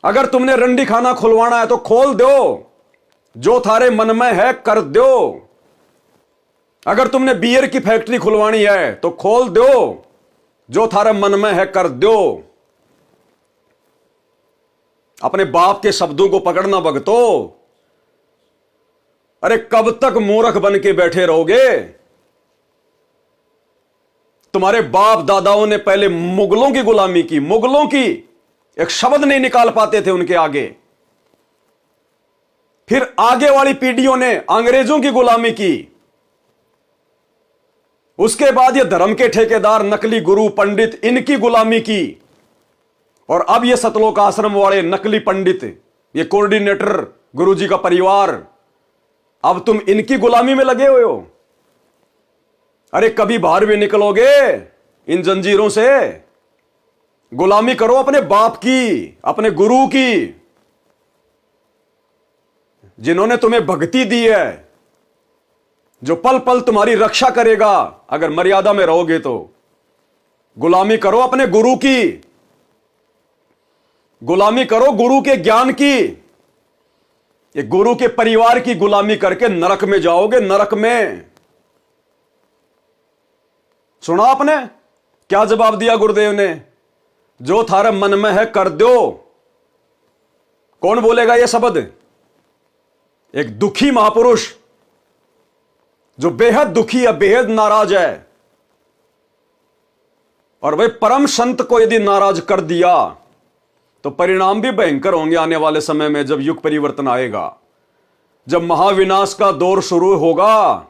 अगर तुमने रंडी खाना खुलवाना है तो खोल दो, जो थारे मन में है कर दो। अगर तुमने बियर की फैक्ट्री खुलवानी है तो खोल दो, जो थारे मन में है कर दो। अपने बाप के शब्दों को पकड़ना भगतो। अरे कब तक मूर्ख बन के बैठे रहोगे? तुम्हारे बाप दादाओं ने पहले मुगलों की गुलामी की, मुगलों की, एक शब्द नहीं निकाल पाते थे उनके आगे। फिर आगे वाली पीढ़ियों ने अंग्रेजों की गुलामी की। उसके बाद ये धर्म के ठेकेदार, नकली गुरु पंडित, इनकी गुलामी की। और अब ये सतलोक आश्रम वाले नकली पंडित, ये कोऑर्डिनेटर, गुरुजी का परिवार, अब तुम इनकी गुलामी में लगे हुए हो। अरे कभी बाहर भी निकलोगे इन जंजीरों से? गुलामी करो अपने बाप की, अपने गुरु की, जिन्होंने तुम्हें भक्ति दी है, जो पल पल तुम्हारी रक्षा करेगा अगर मर्यादा में रहोगे तो। गुलामी करो अपने गुरु की, गुलामी करो गुरु के ज्ञान की। ये गुरु के परिवार की गुलामी करके नरक में जाओगे, नरक में। सुना आपने क्या जवाब दिया गुरुदेव ने? जो थारे मन में है कर दो। कौन बोलेगा ये शब्द? एक दुखी महापुरुष जो बेहद दुखी है, बेहद नाराज है। और वह परम संत को यदि नाराज कर दिया तो परिणाम भी भयंकर होंगे आने वाले समय में, जब युग परिवर्तन आएगा, जब महाविनाश का दौर शुरू होगा,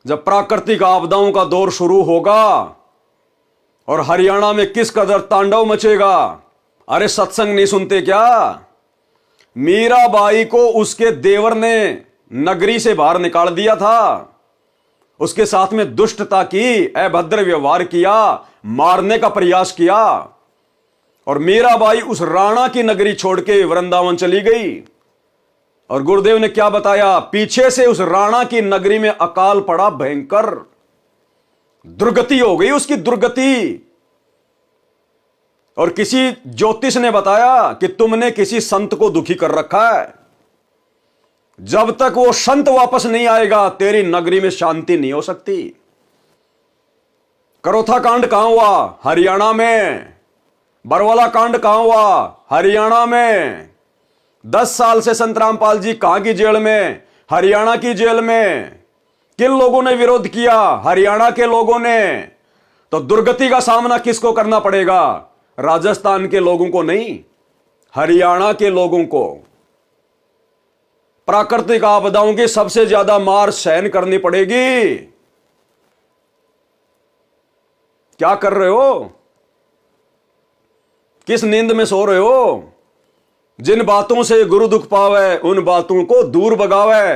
जब प्राकृतिक आपदाओं का दौर शुरू होगा। और हरियाणा में किस कदर तांडव मचेगा। अरे सत्संग नहीं सुनते क्या? मीराबाई को उसके देवर ने नगरी से बाहर निकाल दिया था, उसके साथ में दुष्टता की, अभद्र व्यवहार किया, मारने का प्रयास किया, और मीराबाई उस राणा की नगरी छोड़ के वृंदावन चली गई। और गुरुदेव ने क्या बताया, पीछे से उस राणा की नगरी में अकाल पड़ा भयंकर, दुर्गति हो गई उसकी, दुर्गति। और किसी ज्योतिष ने बताया कि तुमने किसी संत को दुखी कर रखा है, जब तक वो संत वापस नहीं आएगा तेरी नगरी में शांति नहीं हो सकती। करोथा कांड कहां हुआ? हरियाणा में। बरवाला कांड कहां हुआ? हरियाणा में। 10 साल से संत रामपाल जी कहां की जेल में? हरियाणा की जेल में। किन लोगों ने विरोध किया? हरियाणा के लोगों ने। तो दुर्गति का सामना किसको करना पड़ेगा? राजस्थान के लोगों को नहीं, हरियाणा के लोगों को। प्राकृतिक आपदाओं की सबसे ज्यादा मार सहन करनी पड़ेगी। क्या कर रहे हो? किस नींद में सो रहे हो? जिन बातों से गुरु दुख पावे उन बातों को दूर भगावे।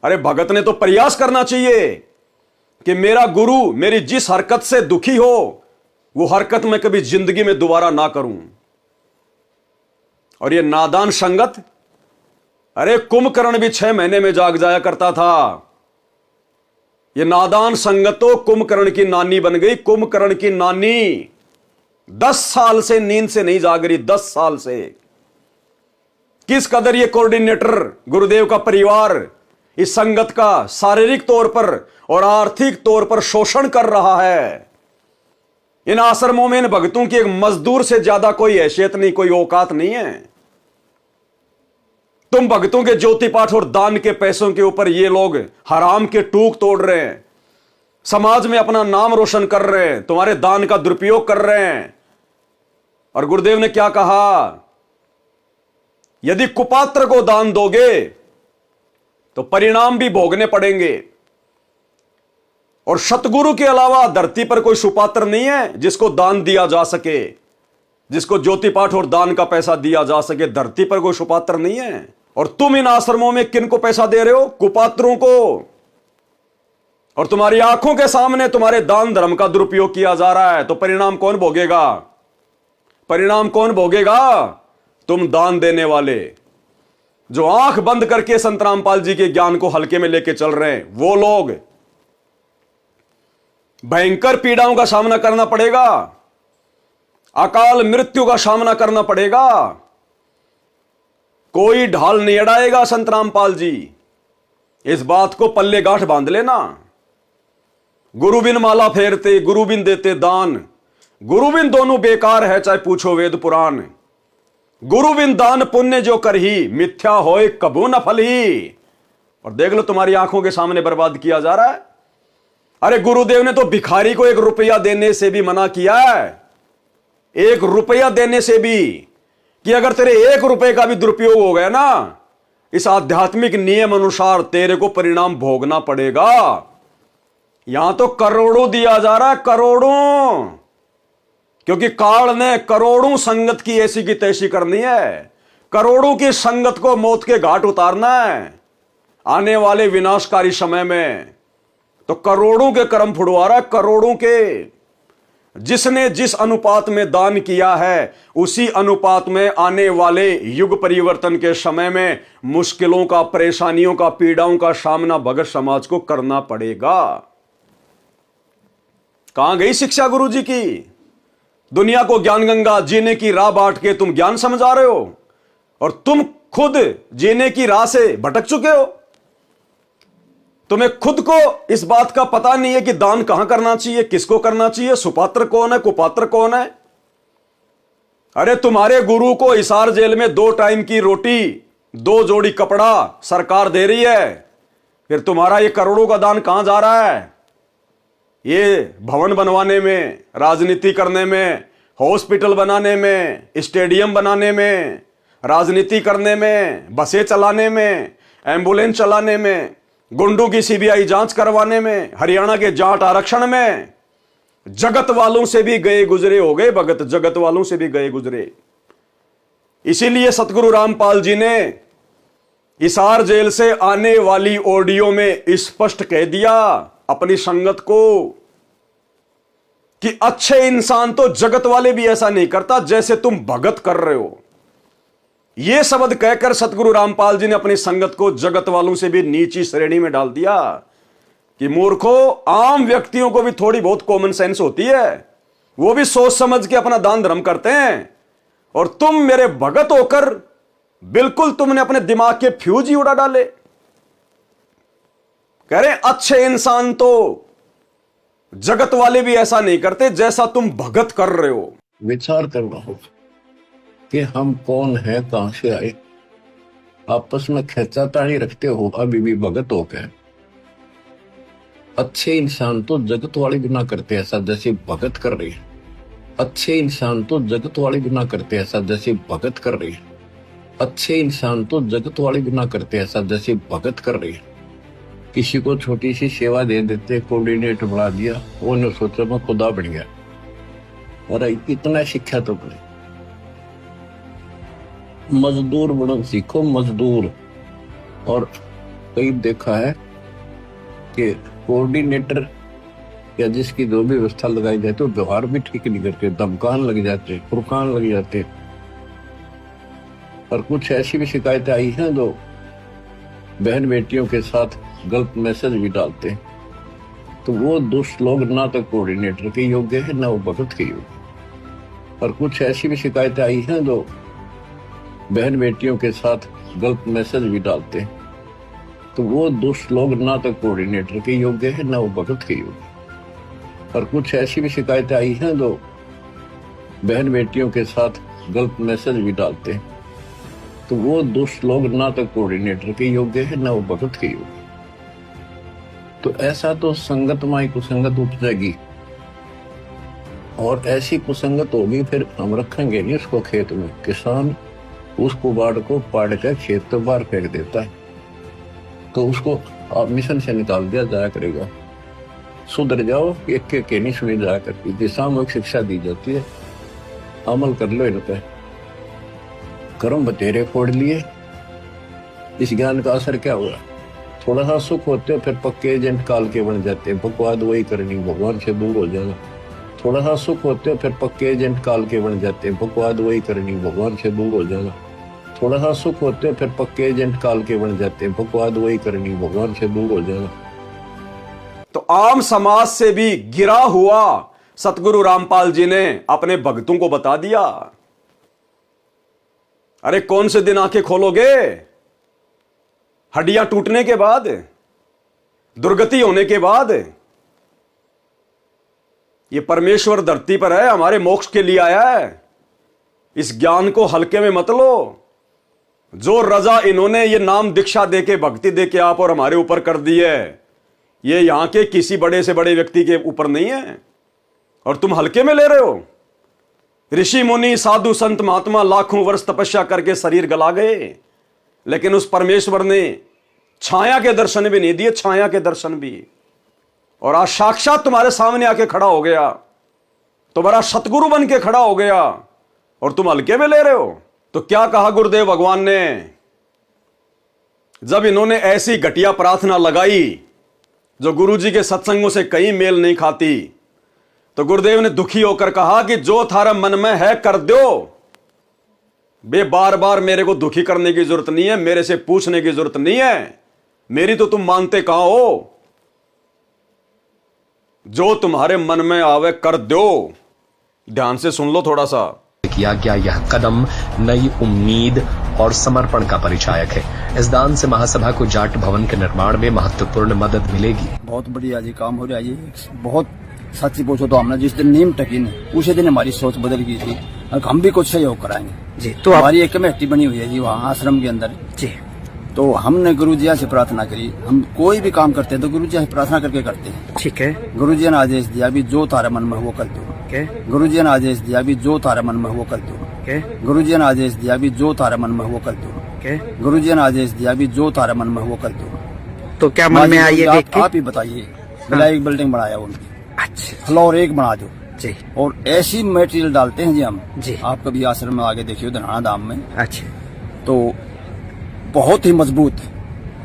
अरे भगत ने तो प्रयास करना चाहिए कि मेरा गुरु मेरी जिस हरकत से दुखी हो वो हरकत मैं कभी जिंदगी में दोबारा ना करूं। और ये नादान संगत, अरे कुंभकर्ण भी 6 महीने में जाग जाया करता था। ये नादान संगत तो कुंभकर्ण की नानी बन गई। कुंभकर्ण की नानी 10 साल से नींद से नहीं जाग रही, 10 साल से। किस कदर ये कोऑर्डिनेटर गुरुदेव का परिवार इस संगत का शारीरिक तौर पर और आर्थिक तौर पर शोषण कर रहा है। इन आश्रमों में इन भक्तों की एक मजदूर से ज्यादा कोई हैसियत नहीं, कोई औकात नहीं है। तुम भक्तों के ज्योति पाठ और दान के पैसों के ऊपर ये लोग हराम के टूक तोड़ रहे हैं, समाज में अपना नाम रोशन कर रहे हैं, तुम्हारे दान का दुरुपयोग कर रहे हैं। और गुरुदेव ने क्या कहा, यदि कुपात्र को दान दोगे तो परिणाम भी भोगने पड़ेंगे। और सतगुरु के अलावा धरती पर कोई सुपात्र नहीं है जिसको दान दिया जा सके, जिसको ज्योति पाठ और दान का पैसा दिया जा सके। धरती पर कोई सुपात्र नहीं है। और तुम इन आश्रमों में किन को पैसा दे रहे हो? कुपात्रों को। और तुम्हारी आंखों के सामने तुम्हारे दान धर्म का दुरुपयोग किया जा रहा है। तो परिणाम कौन भोगेगा? परिणाम कौन भोगेगा? तुम दान देने वाले, जो आंख बंद करके संत रामपाल जी के ज्ञान को हल्के में लेके चल रहे हैं, वो लोग भयंकर पीड़ाओं का सामना करना पड़ेगा, अकाल मृत्यु का सामना करना पड़ेगा। कोई ढाल नहीं अड़ाएगा संत रामपाल जी। इस बात को पल्ले गांठ बांध लेना। गुरु बिन माला फेरते, गुरु बिन देते दान, गुरु बिन दोनों बेकार है चाहे पूछो वेद पुराण। गुरु बिन दान पुण्य जो कर ही, मिथ्या होए कबू न फल ही। और देख लो तुम्हारी आंखों के सामने बर्बाद किया जा रहा है। अरे गुरुदेव ने तो भिखारी को 1 रुपया देने से भी मना किया है, 1 रुपया देने से भी, कि अगर तेरे 1 रुपए का भी दुरुपयोग हो गया ना, इस आध्यात्मिक नियम अनुसार तेरे को परिणाम भोगना पड़ेगा। यहां तो करोड़ों दिया जा रहा है, करोड़ों, क्योंकि काल ने करोड़ों संगत की ऐसी की तैसी करनी है। करोड़ों की संगत को मौत के घाट उतारना है आने वाले विनाशकारी समय में। तो करोड़ों के कर्म फुड़वा रहा है, करोड़ों के। जिसने जिस अनुपात में दान किया है उसी अनुपात में आने वाले युग परिवर्तन के समय में मुश्किलों का, परेशानियों का, पीड़ाओं का सामना भगत समाज को करना पड़ेगा। कहां गई शिक्षा गुरु जी की? दुनिया को ज्ञान गंगा जीने की राह बांट के तुम ज्ञान समझा रहे हो, और तुम खुद जीने की राह से भटक चुके हो। तुम्हें खुद को इस बात का पता नहीं है कि दान कहां करना चाहिए, किसको करना चाहिए, सुपात्र कौन है, कुपात्र कौन है। अरे तुम्हारे गुरु को हिसार जेल में 2 टाइम की रोटी, 2 जोड़ी कपड़ा सरकार दे रही है, फिर तुम्हारा ये करोड़ों का दान कहां जा रहा है? ये भवन बनवाने में, राजनीति करने में, हॉस्पिटल बनाने में, स्टेडियम बनाने में, राजनीति करने में, बसें चलाने में, एम्बुलेंस चलाने में, गुंडों की सीबीआई जांच करवाने में, हरियाणा के जाट आरक्षण में जगत वालों से भी गए गुजरे हो गए भगत, जगत वालों से भी गए गुजरे। इसीलिए सतगुरु रामपाल जी ने हिसार जेल से आने वाली ऑडियो में स्पष्ट कह दिया अपनी संगत को कि अच्छे इंसान तो जगत वाले भी ऐसा नहीं करता जैसे तुम भगत कर रहे हो। यह शब्द कहकर सतगुरु रामपाल जी ने अपनी संगत को जगत वालों से भी नीची श्रेणी में डाल दिया कि मूर्खों, आम व्यक्तियों को भी थोड़ी बहुत कॉमन सेंस होती है, वो भी सोच समझ के अपना दान धर्म करते हैं, और तुम मेरे भगत होकर बिल्कुल तुमने अपने दिमाग के फ्यूज ही उड़ा डाले। कह रहे अच्छे इंसान तो जगत वाले भी ऐसा नहीं करते जैसा तुम भगत कर रहे हो। विचार करना होगा कि हम कौन है, कहां से आए। आपस में खींचातानी रखते हो अभी भी भगत हो गए। अच्छे इंसान तो जगत वाले भी ना करते ऐसा जैसे भगत कर रही है। अच्छे इंसान तो जगत वाले भी ना करते ऐसा जैसे भगत कर रही है। अच्छे इंसान तो जगत वाले भी ना करते ऐसा जैसे भगत कर रही है। किसी को छोटी सी सेवा दे देते, कोऑर्डिनेटर बना दिया, वो ने सोचा मैं खुदा बन गया। अरे इतना शिक्षा तो पड़े। मजदूर बनो सीखो, मजदूर। और कई देखा है कि कोऑर्डिनेटर या जिसकी जो भी व्यवस्था लगाई जाती है, व्यवहार भी ठीक नहीं करते, धमकान लग जाते, फुरकान लग जाते। और कुछ ऐसी भी शिकायतें आई हैं जो बहन बेटियों के साथ गलत मैसेज भी डालते हैं। तो वो दुष्ट लोग ना तो कोऑर्डिनेटर के योग्य है ना वो भगत के योग्य। और कुछ ऐसी भी शिकायतें आई हैं जो बहन बेटियों के साथ गलत मैसेज भी डालते हैं। तो वो दुष्ट लोग ना तो कोऑर्डिनेटर के योग्य है ना वो भगत के योग्य। और कुछ ऐसी भी शिकायतें आई हैं जो बहन बेटियों के साथ गलत मैसेज भी डालते हैं। तो वो दुष्ट लोग ना तो कोऑर्डिनेटर के योग्य है ना वो भगत के योग्य। तो ऐसा तो संगत माई कुसंगत उपजेगी, और ऐसी कुसंगत होगी फिर हम रखेंगे नहीं उसको खेत में। किसान उस कुबाड़ को पाड़ कर खेत से बाहर फेंक देता है, तो उसको आप मिशन से निकाल दिया जाया करेगा। सुधर जाओ, एक के नहीं सुनी जाया करती थी। सामूहिक शिक्षा दी जाती है, अमल कर लो इन पे। कर्म बतेरे फोड़ लिए, इस ज्ञान का असर क्या हुआ? थोड़ा सा सुख होते हो फिर पक्के एजेंट काल के बन जाते हैं। बकवाद वही करनी, भगवान से दूर हो जाना। थोड़ा सा सुख होते हो फिर पक्के एजेंट काल के बन जाते हैं। बकवाद वही करनी, भगवान से दूर हो जाना। थोड़ा सा सुख होते हो फिर पक्के एजेंट काल के बन जाते हैं। बकवाद वही करनी, भगवान से दूर हो जाना। तो आम समाज से भी गिरा हुआ सतगुरु रामपाल जी ने अपने भक्तों को बता दिया। अरे कौन से दिन आंखें खोलोगे? हड्डियां टूटने के बाद, दुर्गति होने के बाद। ये परमेश्वर धरती पर है, हमारे मोक्ष के लिए आया है। इस ज्ञान को हल्के में मत लो। जो रजा इन्होंने ये नाम दीक्षा देके, भक्ति देके आप और हमारे ऊपर कर दी है, ये यहां के किसी बड़े से बड़े व्यक्ति के ऊपर नहीं है, और तुम हल्के में ले रहे हो। ऋषि मुनि साधु संत महात्मा लाखों वर्ष तपस्या करके शरीर गला गए, लेकिन उस परमेश्वर ने छाया के दर्शन भी नहीं दिए, छाया के दर्शन भी। और आज साक्षात तुम्हारे सामने आके खड़ा हो गया, तुम्हारा सतगुरु बन के खड़ा हो गया, और तुम हल्के में ले रहे हो। तो क्या कहा गुरुदेव भगवान ने? जब इन्होंने ऐसी घटिया प्रार्थना लगाई जो गुरुजी के सत्संगों से कहीं मेल नहीं खाती, तो गुरुदेव ने दुखी होकर कहा कि जो थारा मन में है कर दो। बे बार बार मेरे को दुखी करने की जरूरत नहीं है, मेरे से पूछने की जरूरत नहीं है, मेरी तो तुम मानते कहां हो। जो तुम्हारे मन में आवे कर दो। ध्यान से सुन लो थोड़ा सा। किया गया यह कदम नई उम्मीद और समर्पण का परिचायक है। इस दान से महासभा को जाट भवन के निर्माण में महत्वपूर्ण मदद मिलेगी। बहुत बढ़िया जी काम हो रहा है। ये बहुत सच्ची पूछो तो हमने जिस दिन नीम टकी ने उसी दिन हमारी सोच बदल गई थी, और हम भी कुछ सहयोग कराएंगे जी। तो हमारी एक कमेटी बनी हुई है जी वहाँ आश्रम के अंदर जी। तो हमने गुरुजी से प्रार्थना करी, हम कोई भी काम करते हैं तो गुरुजी से प्रार्थना करके करते हैं। ठीक है। गुरुजी ने आदेश दिया भी जो तारा मन में वो कर दो। के गुरुजी ने आदेश दिया भी जो तारे मन में वो कर दो के गुरुजी ने आदेश दिया भी जो तारे मन में वो कर दो के गुरुजी ने आदेश दिया भी जो तारे मन में वो कर दो। तो क्या मन में आई है देख के? आप ही बताइए। बिला एक बिल्डिंग बनाया उनकी, अच्छा फ्लोर एक बना दो जी और ऐसी मटेरियल डालते हैं जी हम जी। आप कभी आश्रम में आगे देखिए धनाना धाम में, अच्छा तो बहुत ही मजबूत है,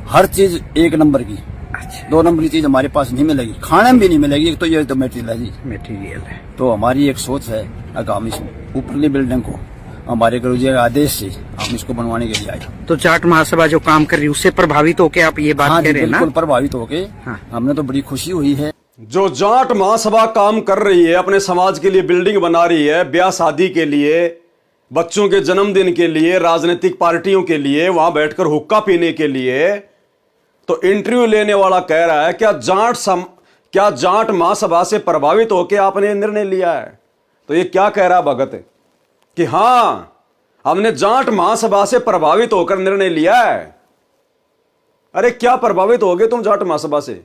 हर चीज एक नंबर की। अच्छा 2 नंबर की चीज हमारे पास नहीं मिलेगी, खाने में भी नहीं मिलेगी। एक तो ये तो मटेरियल है जी। मटेरियल है। तो हमारी एक सोच है आगामी ऊपरली बिल्डिंग को हमारे गुरुजी के आदेश से हम इसको बनवाने के लिए आए। तो जाट महासभा जो काम कर रही है उससे प्रभावित होकर आप ये बात हाँ कह रहे हैं ना? बिल्कुल प्रभावित होके हाँ। हमने तो बड़ी खुशी हुई है। जो जाट महासभा काम कर रही है, अपने समाज के लिए बिल्डिंग बना रही है, ब्याह शादी के लिए, बच्चों के जन्मदिन के लिए, राजनीतिक पार्टियों के लिए, वहां बैठकर हुक्का पीने के लिए, तो इंटरव्यू लेने वाला कह रहा है क्या जाट महासभा से प्रभावित होकर आपने निर्णय लिया है? तो ये क्या कह रहा है भगत कि हां हमने जाट महासभा से प्रभावित होकर निर्णय लिया है। अरे क्या प्रभावित हो गए तुम जाट महासभा से?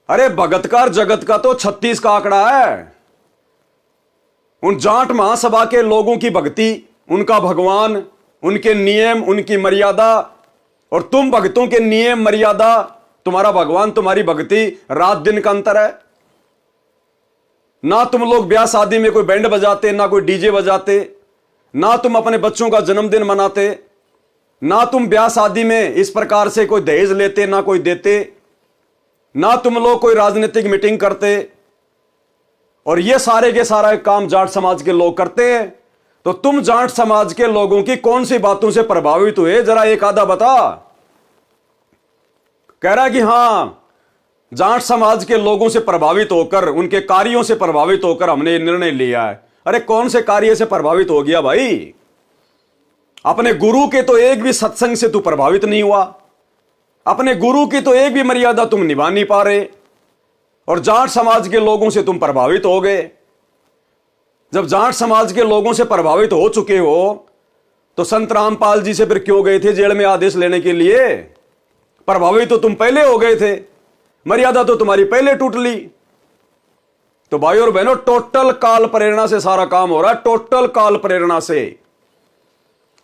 अरे भगतकार जगत का तो 36 का आंकड़ा है। उन जाट महासभा के लोगों की भक्ति, उनका भगवान, उनके नियम, उनकी मर्यादा, और तुम भक्तों के नियम मर्यादा, तुम्हारा भगवान, तुम्हारी भक्ति, रात दिन का अंतर है। ना तुम लोग ब्याह शादी में कोई बैंड बजाते, ना कोई डीजे बजाते, ना तुम अपने बच्चों का जन्मदिन मनाते, ना तुम ब्याह शादी में इस प्रकार से कोई दहेज लेते, ना कोई देते, ना तुम लोग कोई राजनीतिक मीटिंग करते। और ये सारे के सारा काम जाट समाज के लोग करते हैं। तो तुम जाट समाज के लोगों की कौन सी बातों से प्रभावित हुए, जरा एक आधा बता। कह रहा कि हां जाट समाज के लोगों से प्रभावित होकर, उनके कार्यों से प्रभावित होकर हमने ये निर्णय लिया है। अरे कौन से कार्य से प्रभावित हो गया भाई? अपने गुरु के तो एक भी सत्संग से तू प्रभावित नहीं हुआ, अपने गुरु की तो एक भी मर्यादा तुम निभा नहीं पा रहे, और जाट समाज के लोगों से तुम प्रभावित हो गए। जब जाट समाज के लोगों से प्रभावित हो चुके हो तो संत रामपाल जी से फिर क्यों गए थे जेल में आदेश लेने के लिए? प्रभावित तो तुम पहले हो गए थे, मर्यादा तो तुम्हारी पहले टूट ली। तो भाई और बहनों, टोटल काल प्रेरणा से सारा काम हो रहा है, टोटल काल प्रेरणा से।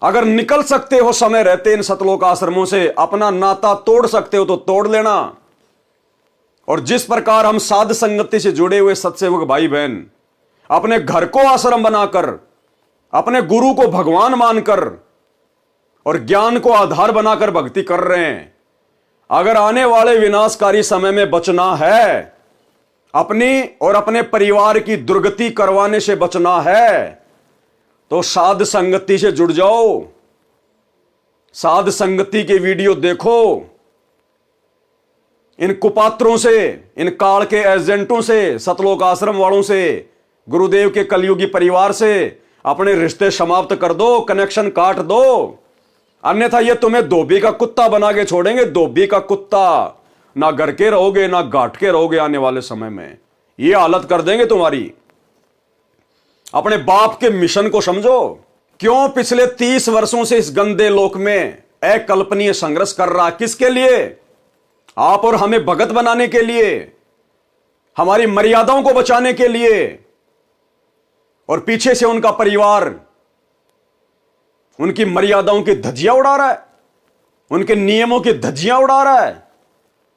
अगर निकल सकते हो समय रहते इन सतलोक आश्रमों से, अपना नाता तोड़ सकते हो तो तोड़ लेना। और जिस प्रकार हम साध संगति से जुड़े हुए सत्सेवक भाई बहन अपने घर को आश्रम बनाकर, अपने गुरु को भगवान मानकर और ज्ञान को आधार बनाकर भक्ति कर रहे हैं, अगर आने वाले विनाशकारी समय में बचना है, अपनी और अपने परिवार की दुर्गति करवाने से बचना है, तो साध संगति से जुड़ जाओ, साध संगति के वीडियो देखो, इन कुपात्रों से, इन काल के एजेंटों से, सतलोक आश्रम वालों से, गुरुदेव के कलयुगी परिवार से अपने रिश्ते समाप्त कर दो, कनेक्शन काट दो। अन्यथा ये तुम्हें धोबी का कुत्ता बना के छोड़ेंगे, धोबी का कुत्ता। ना घर के रहोगे, ना घाट के रहोगे, आने वाले समय में ये हालत कर देंगे तुम्हारी। अपने बाप के मिशन को समझो। क्यों पिछले 30 वर्षों से इस गंदे लोक में अकल्पनीय संघर्ष कर रहा? किसके लिए? आप और हमें भगत बनाने के लिए, हमारी मर्यादाओं को बचाने के लिए। और पीछे से उनका परिवार उनकी मर्यादाओं की धज्जियां उड़ा रहा है, उनके नियमों की धज्जियां उड़ा रहा है,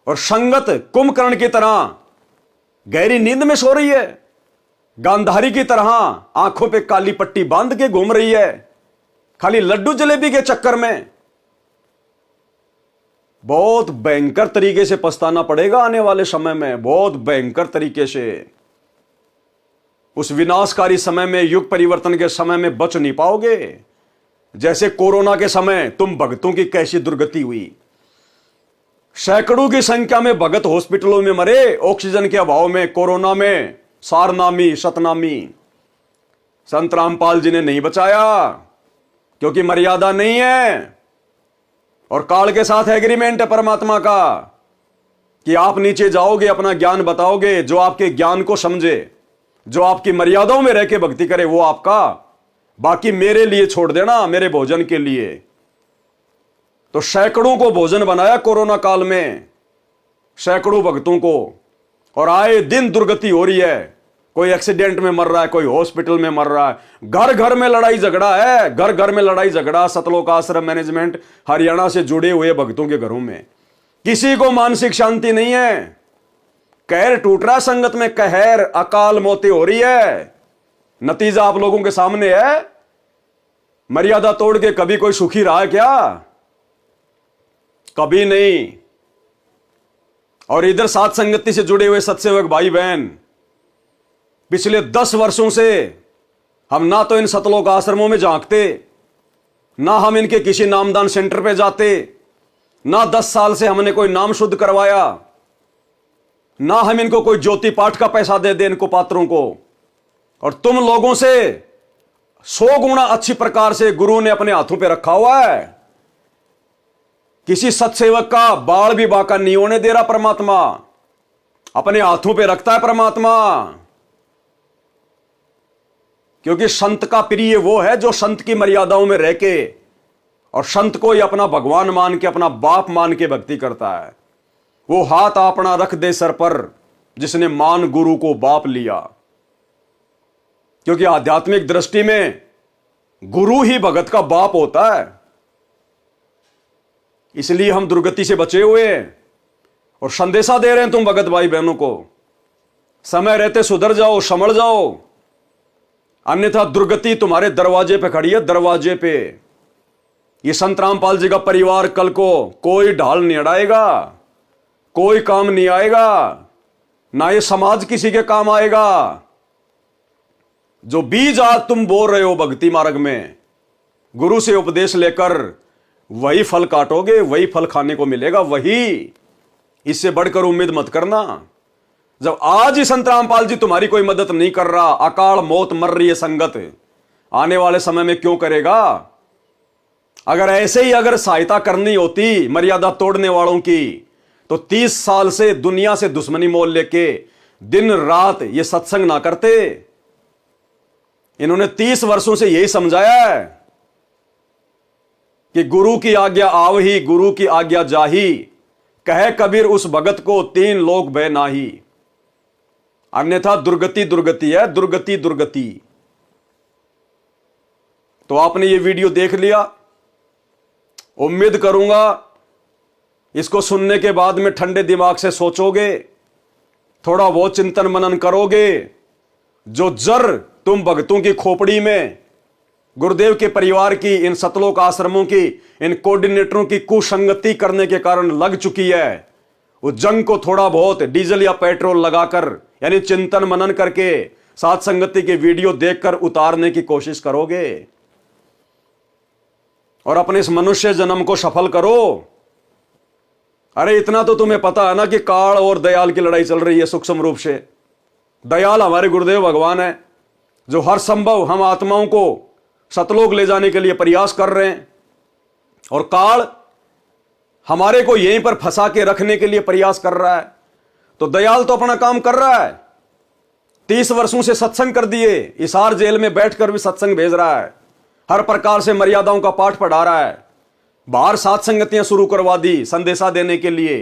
और संगत कुंभकर्ण की तरह गहरी नींद में सो रही है, गांधारी की तरह आंखों पे काली पट्टी बांध के घूम रही है, खाली लड्डू जलेबी के चक्कर में। बहुत भयंकर तरीके से पछताना पड़ेगा आने वाले समय में, बहुत भयंकर तरीके से। उस विनाशकारी समय में, युग परिवर्तन के समय में बच नहीं पाओगे। जैसे कोरोना के समय तुम भक्तों की कैसी दुर्गति हुई, सैकड़ों की संख्या में भगत हॉस्पिटलों में मरे ऑक्सीजन के अभाव में, कोरोना में, सारनामी, सतनामी। संत रामपाल जी ने नहीं बचाया क्योंकि मर्यादा नहीं है, और काल के साथ एग्रीमेंट है परमात्मा का कि आप नीचे जाओगे, अपना ज्ञान बताओगे, जो आपके ज्ञान को समझे, जो आपकी मर्यादाओं में रह के भक्ति करे वो आपका, बाकी मेरे लिए छोड़ देना, मेरे भोजन के लिए। तो सैकड़ों को भोजन बनाया कोरोना काल में, सैकड़ों भक्तों को, और आए दिन दुर्गति हो रही है। कोई एक्सीडेंट में मर रहा है, कोई हॉस्पिटल में मर रहा है। घर घर में लड़ाई झगड़ा है, घर घर में लड़ाई झगड़ा। सतलोक आश्रम मैनेजमेंट हरियाणा से जुड़े हुए भक्तों के घरों में किसी को मानसिक शांति नहीं है। कहर टूट रहा संगत में, कहर अकाल मौतें हो रही है। नतीजा आप लोगों के सामने है। मर्यादा तोड़ के कभी कोई सुखी रहा है क्या? कभी नहीं। और इधर साथ संगति से जुड़े हुए सत्सेवक भाई बहन, पिछले 10 वर्षों से हम ना तो इन सतलोक आश्रमों में झांकते, ना हम इनके किसी नामदान सेंटर पे जाते, ना 10 साल से हमने कोई नाम शुद्ध करवाया, ना हम इनको कोई ज्योति पाठ का पैसा दे इनको पात्रों को। और तुम लोगों से 100 गुना अच्छी प्रकार से गुरु ने अपने हाथों पे रखा हुआ है। किसी सत्सेवक का बाल भी बाका नहीं होने दे रहा परमात्मा, अपने हाथों पे रखता है परमात्मा। क्योंकि संत का प्रिय वो है जो संत की मर्यादाओं में रह के और संत को ही अपना भगवान मान के, अपना बाप मान के भक्ति करता है। वो हाथ अपना रख दे सर पर जिसने मान गुरु को बाप लिया। क्योंकि आध्यात्मिक दृष्टि में गुरु ही भगत का बाप होता है। इसलिए हम दुर्गति से बचे हुए हैं और संदेशा दे रहे हैं तुम भगत भाई बहनों को, समय रहते सुधर जाओ, संभल जाओ, अन्यथा दुर्गति तुम्हारे दरवाजे पे खड़ी है, दरवाजे पे। ये संत रामपाल जी का परिवार कल को कोई ढाल नहीं अड़ाएगा, कोई काम नहीं आएगा, ना ये समाज किसी के काम आएगा। जो बीज आज तुम बो रहे हो भक्ति मार्ग में, गुरु से उपदेश लेकर वही फल काटोगे, वही फल खाने को मिलेगा, वही। इससे बढ़कर उम्मीद मत करना। जब आज ही संत रामपाल जी तुम्हारी कोई मदद नहीं कर रहा, अकाल मौत मर रही है संगत, आने वाले समय में क्यों करेगा? अगर ऐसे ही अगर सहायता करनी होती मर्यादा तोड़ने वालों की, तो 30 साल से दुनिया से दुश्मनी मोल लेके दिन रात ये सत्संग ना करते। इन्होंने 30 वर्षों से यही समझाया है कि गुरु की आज्ञा आवही, गुरु की आज्ञा जाही, कहे कबीर उस भगत को 3 लोक भय नाही। अन्यथा दुर्गति दुर्गति है, दुर्गति दुर्गति। तो आपने ये वीडियो देख लिया, उम्मीद करूंगा इसको सुनने के बाद में ठंडे दिमाग से सोचोगे, थोड़ा बहुत चिंतन मनन करोगे। जो जर तुम भक्तों की खोपड़ी में गुरुदेव के परिवार की, इन सतलोक आश्रमों की, इन कोऑर्डिनेटरों की कुसंगति करने के कारण लग चुकी है, उस जंग को थोड़ा बहुत डीजल या पेट्रोल लगाकर, यानी चिंतन मनन करके, साथ संगति के वीडियो देखकर उतारने की कोशिश करोगे और अपने इस मनुष्य जन्म को सफल करो। अरे इतना तो तुम्हें पता है ना कि काल और दयाल की लड़ाई चल रही है सूक्ष्म रूप से। दयाल हमारे गुरुदेव भगवान है, जो हर संभव हम आत्माओं को सतलोक ले जाने के लिए प्रयास कर रहे हैं, और काल हमारे को यहीं पर फंसा के रखने के लिए प्रयास कर रहा है। तो दयाल तो अपना काम कर रहा है, 30 वर्षों से सत्संग कर दिए, हिसार जेल में बैठकर भी सत्संग भेज रहा है, हर प्रकार से मर्यादाओं का पाठ पढ़ा रहा है, बाहर सात संगतियां शुरू करवा दी संदेशा देने के लिए।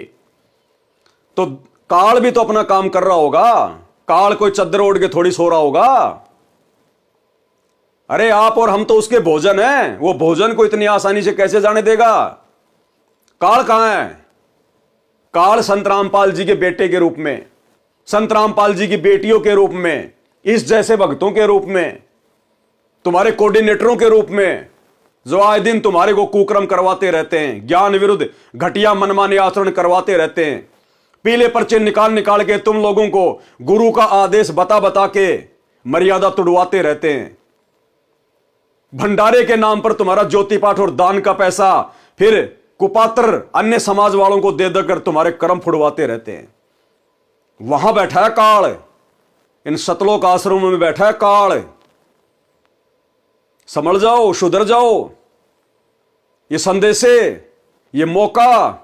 तो काल भी तो अपना काम कर रहा होगा, काल कोई चद्दर ओढ़ के थोड़ी सो रहा होगा। अरे आप और हम तो उसके भोजन हैं, वो भोजन को इतनी आसानी से कैसे जाने देगा? काल कहां है? काल संत रामपाल जी के बेटे के रूप में, संत रामपाल जी की बेटियों के रूप में, इस जैसे भक्तों के रूप में, तुम्हारे कोऑर्डिनेटरों के रूप में, जो आए दिन तुम्हारे को कुकर्म करवाते रहते हैं, ज्ञान विरुद्ध घटिया मनमाने आचरण करवाते रहते हैं, पीले पर्चे निकाल निकाल के तुम लोगों को गुरु का आदेश बता बता के मर्यादा तुड़वाते रहते हैं। भंडारे के नाम पर तुम्हारा ज्योति पाठ और दान का पैसा फिर कुपात्र अन्य समाज वालों को दे देकर तुम्हारे कर्म फुड़वाते रहते हैं। वहां बैठा है काल, इन सतलोक आश्रमों में बैठा है काल। समझ जाओ, सुधर जाओ। ये संदेशे, ये मौका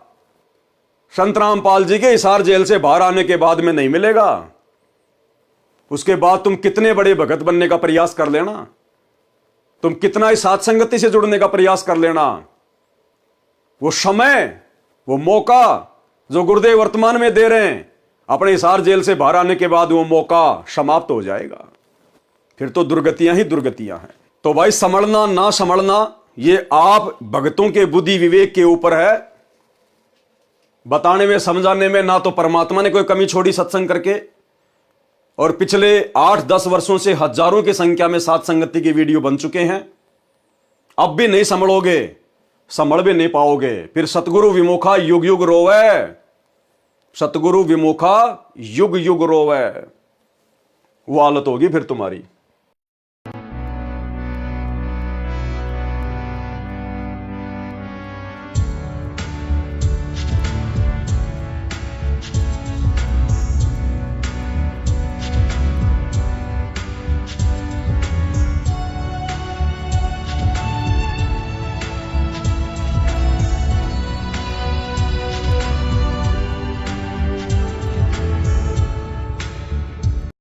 संत रामपाल जी के हिसार जेल से बाहर आने के बाद में नहीं मिलेगा। उसके बाद तुम कितने बड़े भगत बनने का प्रयास कर लेना, तुम कितना ही साथ संगति से जुड़ने का प्रयास कर लेना, वो समय, वो मौका जो गुरुदेव वर्तमान में दे रहे हैं, अपने हिसार जेल से बाहर आने के बाद वो मौका समाप्त हो जाएगा, फिर तो दुर्गतियां ही दुर्गतियां हैं। तो भाई संभलना ना संभलना ये आप भक्तों के बुद्धि विवेक के ऊपर है। बताने में समझाने में ना तो परमात्मा ने कोई कमी छोड़ी सत्संग करके, और पिछले 8-10 वर्षों से हजारों की संख्या में साथ संगति के वीडियो बन चुके हैं। अब भी नहीं संभलोगे, संभल भी नहीं पाओगे, फिर सतगुरु विमुखा युग युग रोवे, सतगुरु विमुखा युग युग रोवे, वो हालत होगी फिर तुम्हारी।